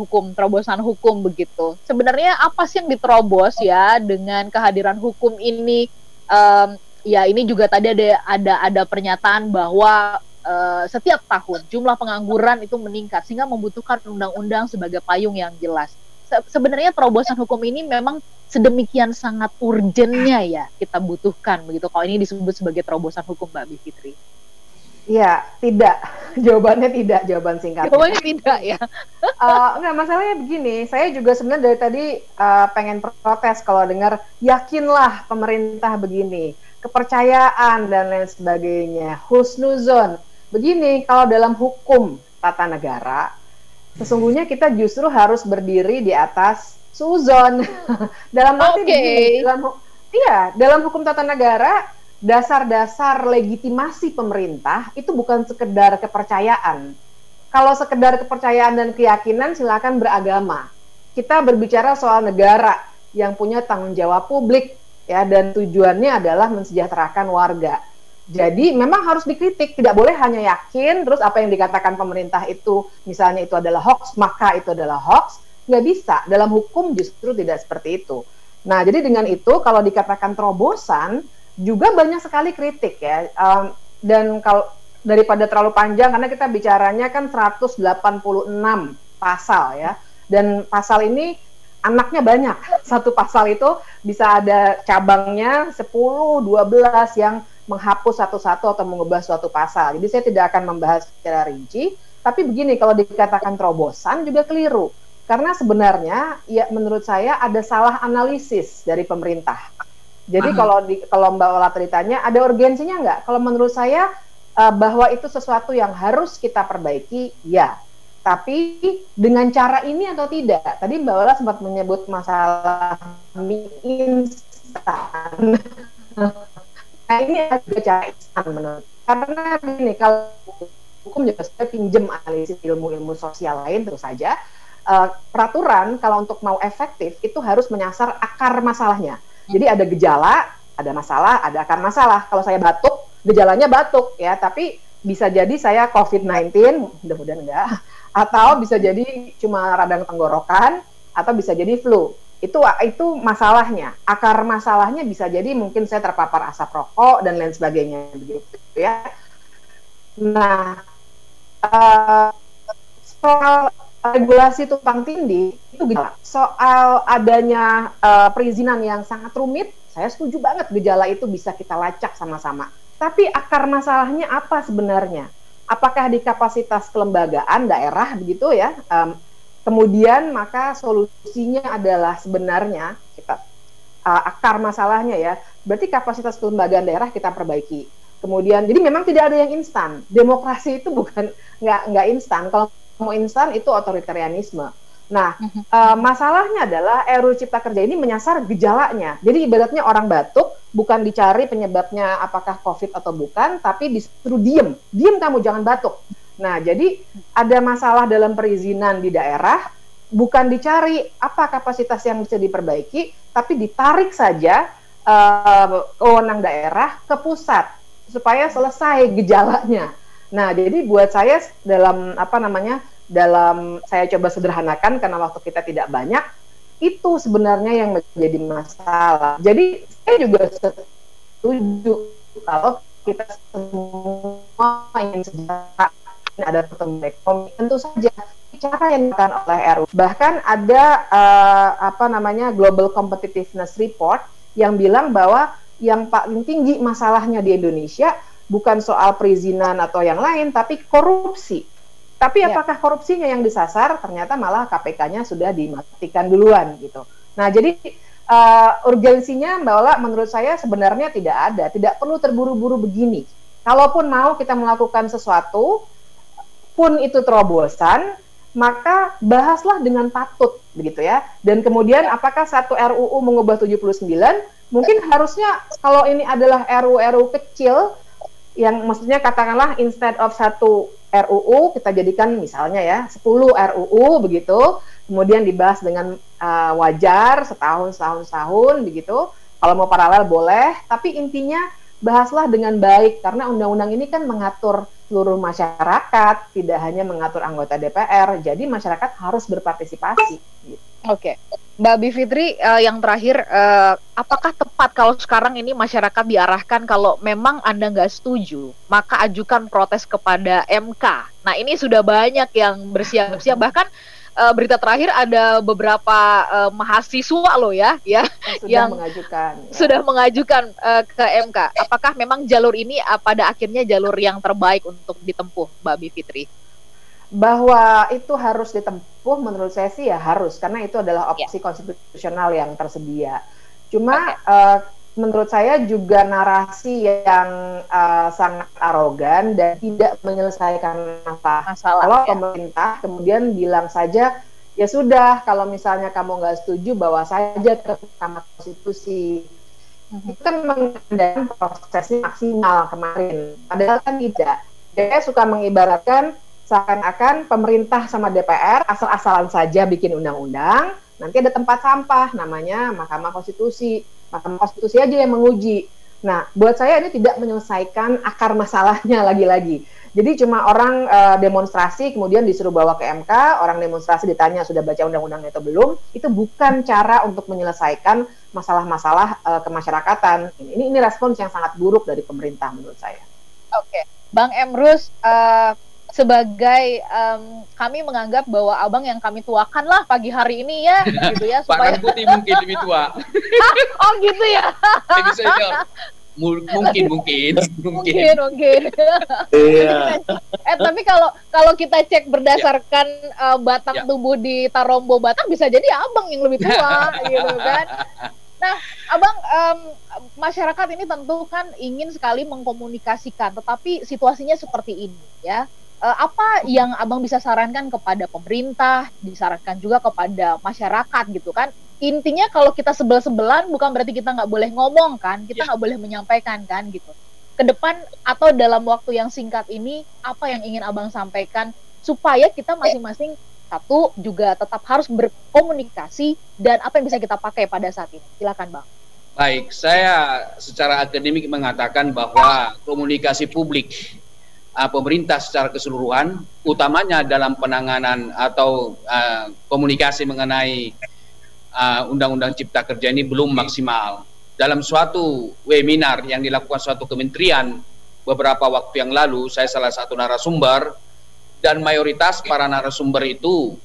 [SPEAKER 1] hukum begitu. Sebenarnya apa sih yang diterobos ya dengan kehadiran hukum ini? Ya ini juga tadi ada pernyataan bahwa setiap tahun jumlah pengangguran itu meningkat sehingga membutuhkan undang-undang sebagai payung yang jelas. Sebenarnya terobosan hukum ini memang sedemikian sangat urgennya ya kita butuhkan begitu. Kalau ini disebut sebagai terobosan hukum, Mbak Bivitri.
[SPEAKER 2] Ya, tidak. Jawabannya tidak, jawaban singkatnya.
[SPEAKER 1] Jawabannya tidak ya.
[SPEAKER 2] Enggak, masalahnya begini, saya juga sebenarnya dari tadi pengen protes kalau dengar yakinlah pemerintah begini, kepercayaan dan lain sebagainya, husnuzon. Begini, kalau dalam hukum tata negara, sesungguhnya kita justru harus berdiri di atas suzon. Dalam arti begini, dalam hukum tata negara, dasar-dasar legitimasi pemerintah itu bukan sekedar kepercayaan. Kalau sekedar kepercayaan dan keyakinan silakan beragama. Kita berbicara soal negara yang punya tanggung jawab publik ya, dan tujuannya adalah mensejahterakan warga. Jadi memang harus dikritik, tidak boleh hanya yakin terus apa yang dikatakan pemerintah itu misalnya itu adalah hoax, maka itu adalah hoax. Nggak bisa, dalam hukum justru tidak seperti itu. Nah, jadi dengan itu kalau dikatakan terobosan juga banyak sekali kritik ya, dan kalau daripada terlalu panjang karena kita bicaranya kan 186 pasal ya, dan pasal ini anaknya banyak, satu pasal itu bisa ada cabangnya 10, 12 yang menghapus satu-satu atau mengubah suatu pasal. Jadi saya tidak akan membahas secara rinci, tapi begini, kalau dikatakan terobosan juga keliru, karena sebenarnya ya menurut saya ada salah analisis dari pemerintah. Jadi kalau Mbak Ola tanya ada urgensinya nggak? Kalau menurut saya bahwa itu sesuatu yang harus kita perbaiki, ya. Tapi dengan cara ini atau tidak? Tadi Mbak Ola sempat menyebut masalah mie instan. Nah ini ada cara instan menurut. Karena ini kalau hukum juga saya pinjam analisis ilmu-ilmu sosial lain terus saja. Peraturan kalau untuk mau efektif itu harus menyasar akar masalahnya. Jadi ada gejala, ada masalah, ada akar masalah. Kalau saya batuk, gejalanya batuk ya, tapi bisa jadi saya COVID-19, mudah-mudahan enggak, atau bisa jadi cuma radang tenggorokan, atau bisa jadi flu. Itu masalahnya. Akar masalahnya bisa jadi mungkin saya terpapar asap rokok dan lain sebagainya begitu ya. Nah, soal regulasi tumpang tindih itu gila. Soal adanya perizinan yang sangat rumit, saya setuju banget gejala itu bisa kita lacak sama-sama. Tapi akar masalahnya apa sebenarnya? Apakah di kapasitas kelembagaan daerah begitu ya? Kemudian maka solusinya adalah sebenarnya kita akar masalahnya ya. Berarti kapasitas kelembagaan daerah kita perbaiki. Kemudian jadi memang tidak ada yang instan. Demokrasi itu bukan nggak instan. Kalau mau instan itu otoritarianisme. Nah, masalahnya adalah RUU Cipta Kerja ini menyasar gejalanya. Jadi ibaratnya orang batuk bukan dicari penyebabnya apakah COVID atau bukan, tapi disuruh diem kamu jangan batuk. Nah, jadi ada masalah dalam perizinan di daerah, bukan dicari apa kapasitas yang bisa diperbaiki, tapi ditarik saja wewenang daerah ke pusat supaya selesai gejalanya. Nah, jadi buat saya dalam dalam saya coba sederhanakan karena waktu kita tidak banyak, itu sebenarnya yang menjadi masalah. Jadi saya juga setuju kalau kita semua ingin sejahtera, ada pertumbuhan ekonomi, tentu saja cara yang dilakukan oleh RU. Bahkan ada Global Competitiveness Report yang bilang bahwa yang paling tinggi masalahnya di Indonesia bukan soal perizinan atau yang lain, tapi korupsi. Tapi apakah korupsinya yang disasar? Ternyata malah KPK-nya sudah dimatikan duluan gitu. Nah, jadi urgensinya bahwa menurut saya sebenarnya tidak ada, tidak perlu terburu-buru begini. Kalaupun mau kita melakukan sesuatu, pun itu terobosan, maka bahaslah dengan patut begitu ya. Dan kemudian apakah satu RUU mengubah 79? Mungkin harusnya kalau ini adalah RUU kecil yang maksudnya katakanlah instead of satu RUU kita jadikan misalnya ya 10 RUU begitu, kemudian dibahas dengan wajar setahun begitu. Kalau mau paralel boleh, tapi intinya bahaslah dengan baik karena undang-undang ini kan mengatur seluruh masyarakat, tidak hanya mengatur anggota DPR. Jadi masyarakat harus berpartisipasi. Gitu.
[SPEAKER 1] Oke, Mbak Bivitri, yang terakhir, apakah tepat kalau sekarang ini masyarakat diarahkan kalau memang Anda nggak setuju, maka ajukan protes kepada MK. Nah, ini sudah banyak yang bersiap-siap, bahkan berita terakhir ada beberapa mahasiswa loh yang sudah mengajukan ke MK. Apakah memang jalur ini pada akhirnya jalur yang terbaik untuk ditempuh, Mbak Bivitri?
[SPEAKER 2] Bahwa itu harus ditempuh, menurut saya sih ya harus, karena itu adalah opsi konstitusional yang tersedia. Cuma menurut saya juga narasi yang sangat arogan dan tidak menyelesaikan masalah. Kalau pemerintah kemudian bilang saja, ya sudah, kalau misalnya kamu nggak setuju, bawa saja ke Mahkamah Konstitusi. Itu kan mengandalkan prosesnya maksimal kemarin. Padahal kan tidak. Dia suka mengibaratkan seakan-akan pemerintah sama DPR asal-asalan saja bikin undang-undang, nanti ada tempat sampah namanya Mahkamah Konstitusi. Mahkamah Konstitusi aja yang menguji. Nah, buat saya ini tidak menyelesaikan akar masalahnya lagi-lagi. Jadi cuma orang demonstrasi kemudian disuruh bawa ke MK, orang demonstrasi ditanya sudah baca undang-undangnya atau belum, itu bukan cara untuk menyelesaikan masalah-masalah kemasyarakatan. Ini respons yang sangat buruk dari pemerintah menurut saya.
[SPEAKER 1] Oke, Bang Emrus, sebagai kami menganggap bahwa abang yang kami tuakan lah pagi hari ini ya, gitu ya.
[SPEAKER 3] Supaya... Pak Putih mungkin lebih tua.
[SPEAKER 1] Oh gitu ya.
[SPEAKER 3] Mungkin.
[SPEAKER 1] Iya. Tapi kalau kita cek berdasarkan batang tubuh di Tarombo Batak, bisa jadi abang yang lebih tua, gitu kan. Nah, abang, masyarakat ini tentu kan ingin sekali mengkomunikasikan, tetapi situasinya seperti ini ya. Apa yang abang bisa sarankan kepada pemerintah, disarankan juga kepada masyarakat gitu kan? Intinya kalau kita sebel-sebelan bukan berarti kita nggak boleh ngomong kan, kita nggak boleh menyampaikan kan gitu. Ke depan atau dalam waktu yang singkat ini, apa yang ingin abang sampaikan supaya kita masing-masing satu juga tetap harus berkomunikasi dan apa yang bisa kita pakai pada saat ini? Silakan bang.
[SPEAKER 3] Baik, saya secara akademik mengatakan bahwa komunikasi publik pemerintah secara keseluruhan, utamanya dalam penanganan atau komunikasi mengenai Undang-Undang Cipta Kerja ini belum maksimal. Dalam suatu webinar yang dilakukan suatu kementerian beberapa waktu yang lalu, saya salah satu narasumber, dan mayoritas para narasumber itu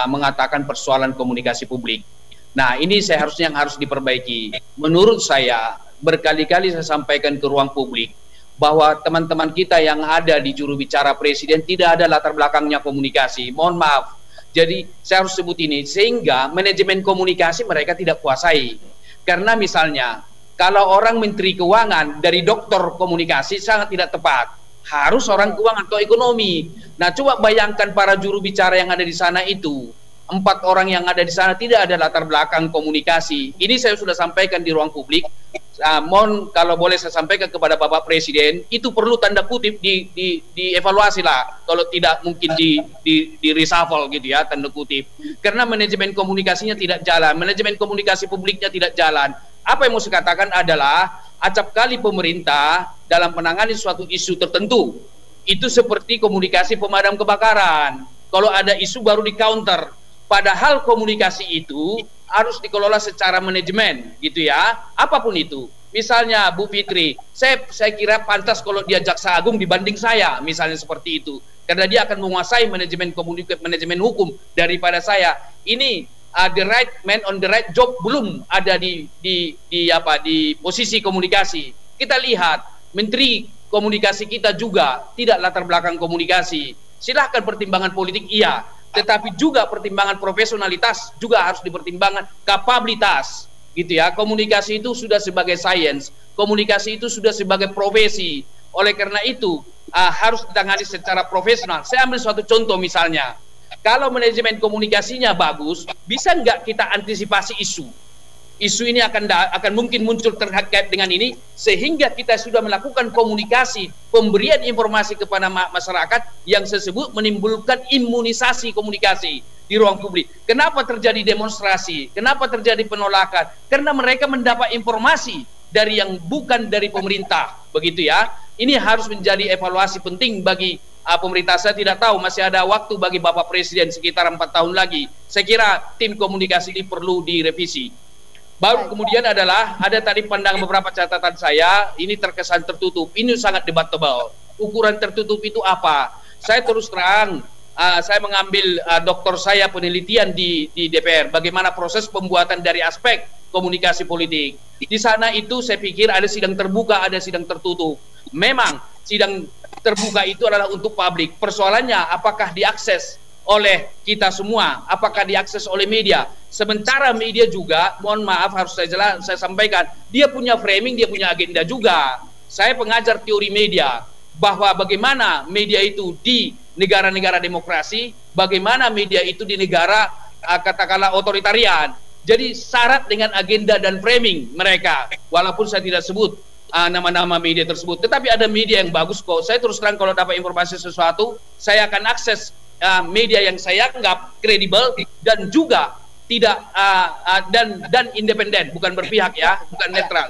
[SPEAKER 3] mengatakan persoalan komunikasi publik. Nah, ini seharusnya yang harus diperbaiki. Menurut saya, berkali-kali saya sampaikan ke ruang publik, bahwa teman-teman kita yang ada di juru bicara presiden tidak ada latar belakangnya komunikasi. Mohon maaf. Jadi saya harus sebut ini, sehingga manajemen komunikasi mereka tidak kuasai. Karena misalnya, kalau orang menteri keuangan dari doktor komunikasi sangat tidak tepat. Harus orang keuangan atau ekonomi. Nah, coba bayangkan para juru bicara yang ada di sana itu. 4 orang yang ada di sana tidak ada latar belakang komunikasi. Ini saya sudah sampaikan di ruang publik. mohon kalau boleh saya sampaikan kepada Bapak Presiden, itu perlu tanda kutip dievaluasi lah, kalau tidak mungkin di reshuffle gitu ya, tanda kutip, karena manajemen komunikasinya tidak jalan, manajemen komunikasi publiknya tidak jalan. Apa yang mau saya katakan adalah acap kali pemerintah dalam menangani suatu isu tertentu itu seperti komunikasi pemadam kebakaran, kalau ada isu baru di counter, padahal komunikasi itu harus dikelola secara manajemen gitu ya, apapun itu. Misalnya Bu Fitri, saya kira pantas kalau dia jaksa agung dibanding saya, misalnya seperti itu, karena dia akan menguasai manajemen komunikasi, manajemen hukum daripada saya. Ini the right man on the right job belum ada di posisi komunikasi. Kita lihat Menteri Komunikasi kita juga tidak latar belakang komunikasi. Silahkan pertimbangan politik iya, tetapi juga pertimbangan profesionalitas juga harus dipertimbangkan, kapabilitas gitu ya. Komunikasi itu sudah sebagai sains, komunikasi itu sudah sebagai profesi. Oleh karena itu harus ditangani secara profesional. Saya ambil suatu contoh misalnya, kalau manajemen komunikasinya bagus, bisa nggak kita antisipasi isu ini akan mungkin muncul terkait dengan ini, sehingga kita sudah melakukan komunikasi, pemberian informasi kepada masyarakat yang tersebut menimbulkan imunisasi komunikasi di ruang publik. Kenapa terjadi demonstrasi? Kenapa terjadi penolakan? Karena mereka mendapat informasi dari yang bukan dari pemerintah, begitu ya. Ini harus menjadi evaluasi penting bagi pemerintah. Saya tidak tahu, masih ada waktu bagi Bapak Presiden sekitar 4 tahun lagi. Saya kira tim komunikasi ini perlu direvisi. Baru kemudian adalah ada tadi pandangan beberapa catatan saya, ini terkesan tertutup, ini sangat debatable. Ukuran tertutup itu apa? Saya terus terang, saya mengambil doktor saya penelitian di DPR, bagaimana proses pembuatan dari aspek komunikasi politik. Di sana itu saya pikir ada sidang terbuka, ada sidang tertutup. Memang sidang terbuka itu adalah untuk publik. Persoalannya apakah diakses oleh kita semua, apakah diakses oleh media. Sementara media juga, mohon maaf harus saya sampaikan, dia punya framing, dia punya agenda juga. Saya pengajar teori media, bahwa bagaimana media itu di negara-negara demokrasi, bagaimana media itu di negara katakanlah otoritarian. Jadi syarat dengan agenda dan framing mereka, walaupun saya tidak sebut nama-nama media tersebut, tetapi ada media yang bagus kok. Saya terus terang kalau dapat informasi sesuatu, saya akan akses media yang saya anggap kredibel dan juga tidak dan independen, bukan berpihak ya, bukan netral.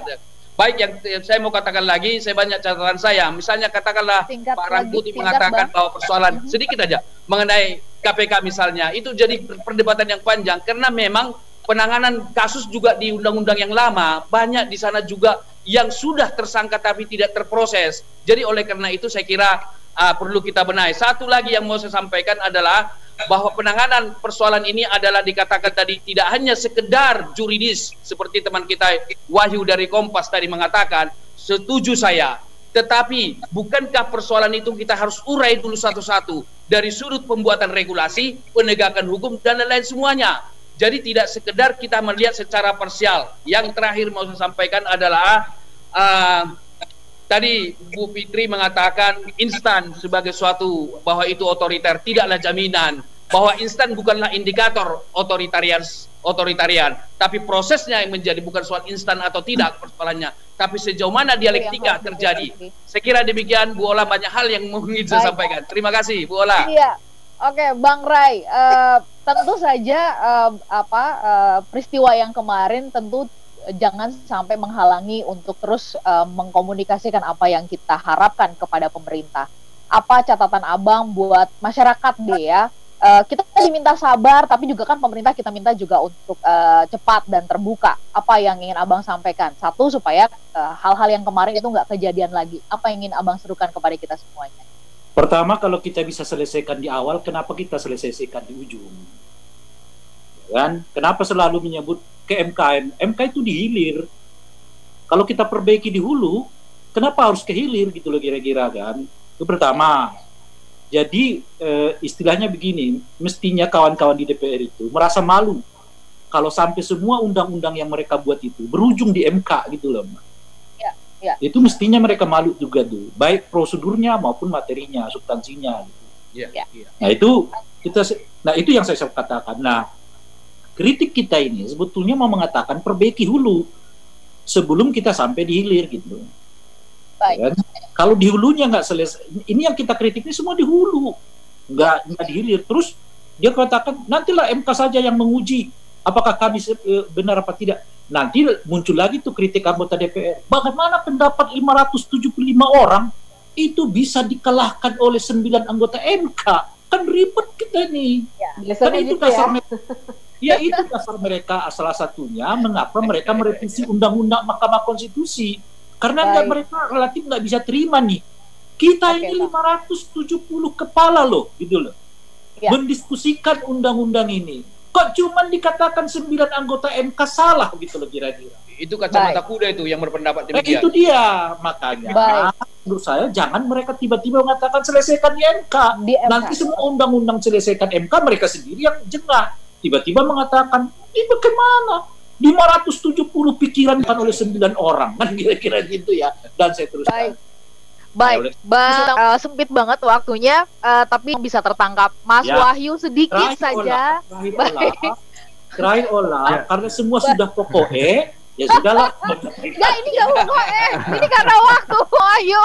[SPEAKER 3] Baik, yang saya mau katakan lagi, saya banyak catatan saya. Misalnya katakanlah Pak Rangkuti mengatakan bahwa persoalan sedikit aja mengenai KPK misalnya, itu jadi perdebatan yang panjang karena memang penanganan kasus juga di undang-undang yang lama, banyak di sana juga yang sudah tersangka tapi tidak terproses. Jadi oleh karena itu saya kira perlu kita benahi. Satu lagi yang mau saya sampaikan adalah bahwa penanganan persoalan ini adalah dikatakan tadi tidak hanya sekedar juridis seperti teman kita Wahyu dari Kompas tadi mengatakan, setuju saya. Tetapi bukankah persoalan itu kita harus urai dulu satu-satu dari sudut pembuatan regulasi, penegakan hukum dan lain-lain semuanya. Jadi tidak sekedar kita melihat secara parsial. Yang terakhir mau saya sampaikan adalah tadi Bu Fitri mengatakan instan sebagai suatu bahwa itu otoriter, tidaklah jaminan. Bahwa instan bukanlah indikator otoritarian, tapi prosesnya yang menjadi bukan soal instan atau tidak persoalannya, tapi sejauh mana dialektika terjadi. Saya kira demikian Bu Ola, banyak hal yang ingin saya sampaikan. Terima kasih Bu Ola.
[SPEAKER 1] Iya. Oke, Bang Ray, tentu saja peristiwa yang kemarin tentu jangan sampai menghalangi untuk terus mengkomunikasikan apa yang kita harapkan kepada pemerintah. Apa catatan Abang buat masyarakat deh ya? Kita diminta sabar, tapi juga kan pemerintah kita minta juga untuk cepat dan terbuka. Apa yang ingin Abang sampaikan? Satu, supaya hal-hal yang kemarin itu nggak kejadian lagi. Apa yang ingin Abang serukan kepada kita semuanya?
[SPEAKER 5] Pertama, kalau kita bisa selesaikan di awal, kenapa kita selesaikan di ujung? Kan? Kenapa selalu menyebut ke MK? MK itu di hilir. Kalau kita perbaiki di hulu, kenapa harus ke hilir gitu loh kira-kira kan? Itu pertama. Jadi istilahnya begini, mestinya kawan-kawan di DPR itu merasa malu kalau sampai semua undang-undang yang mereka buat itu berujung di MK gitu loh. Ya. Itu mestinya mereka malu juga tuh, baik prosedurnya maupun materinya, substansinya. Gitu.
[SPEAKER 3] Ya.
[SPEAKER 5] Nah itu yang saya katakan. Nah, kritik kita ini sebetulnya mau mengatakan perbaiki hulu. sebelum kita sampai di hilir gitu.
[SPEAKER 1] Baik.
[SPEAKER 5] Ya, kalau di hulunya nggak selesai, ini yang kita kritik ini semua di hulu, nggak di hilir. Terus dia katakan nantilah MK saja yang menguji apakah kami benar apa tidak. Nanti muncul lagi tuh kritik anggota DPR. Bagaimana pendapat 575 orang itu bisa dikalahkan oleh 9 anggota MK? Kan ribet kita nih.
[SPEAKER 2] Ya,
[SPEAKER 5] kan itu gitu dasar ya itu dasar mereka, salah satunya mengapa mereka merevisi undang-undang Mahkamah Konstitusi. Karena mereka relatif nggak bisa terima nih. Kita ini 570 kepala loh, gitu loh. Ya. Mendiskusikan undang-undang ini. Kok cuman dikatakan 9 anggota MK salah gitu loh kira-kira.
[SPEAKER 3] Itu kacamata kuda itu yang berpendapat demikian.
[SPEAKER 5] Itu dia, makanya menurut saya jangan mereka tiba-tiba mengatakan selesaikan di MK. Nanti semua undang-undang selesaikan MK mereka sendiri yang jengah. Tiba-tiba mengatakan, ini bagaimana? 570 pikiran kan oleh 9 orang, kan kira-kira gitu ya. Dan saya teruskan.
[SPEAKER 1] Baik, Bang, sempit banget waktunya, tapi bisa tertangkap. Mas Wahyu sedikit saja.
[SPEAKER 5] Terakhir olah, karena semua sudah pokoknya, ya sudahlah.
[SPEAKER 1] Enggak, ini nggak pokoknya. Ini karena waktu, Wahyu.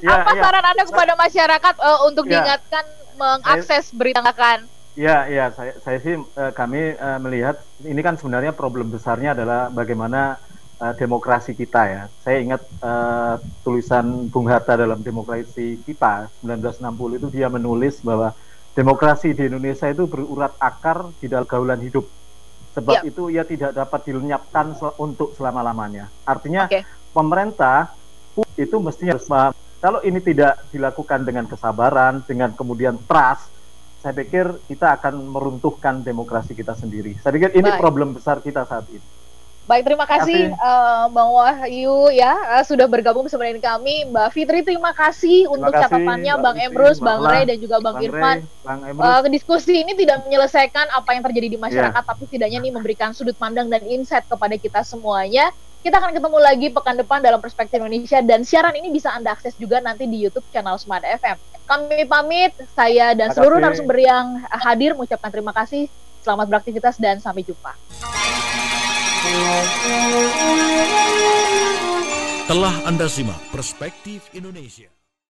[SPEAKER 1] Apa saran Anda kepada masyarakat untuk diingatkan mengakses berita kan?
[SPEAKER 7] Ya, saya sih kami melihat ini kan sebenarnya problem besarnya adalah bagaimana demokrasi kita ya. Saya ingat tulisan Bung Hatta dalam Demokrasi Kita 1960 itu dia menulis bahwa demokrasi di Indonesia itu berurat akar di dalam gaulan hidup. Sebab itu ia tidak dapat dilenyapkan untuk selama-lamanya. Artinya pemerintah itu mestinya kalau ini tidak dilakukan dengan kesabaran, dengan kemudian trust, saya pikir kita akan meruntuhkan demokrasi kita sendiri. Saya pikir ini problem besar kita saat ini.
[SPEAKER 1] Baik, terima kasih Bang Wahyu ya sudah bergabung bersama dengan kami. Mbak Fitri, terima kasih untuk catatannya, Bang Emrus, Bang Ray dan juga Bang Irfan. Diskusi ini tidak menyelesaikan apa yang terjadi di masyarakat, tapi setidaknya ini memberikan sudut pandang dan insight kepada kita semuanya. Kita akan ketemu lagi pekan depan dalam Perspektif Indonesia, dan siaran ini bisa Anda akses juga nanti di YouTube channel Smart FM. Kami pamit, saya dan seluruh narasumber yang hadir mengucapkan terima kasih. Selamat beraktivitas dan sampai jumpa.
[SPEAKER 6] Telah Anda simak Perspektif Indonesia.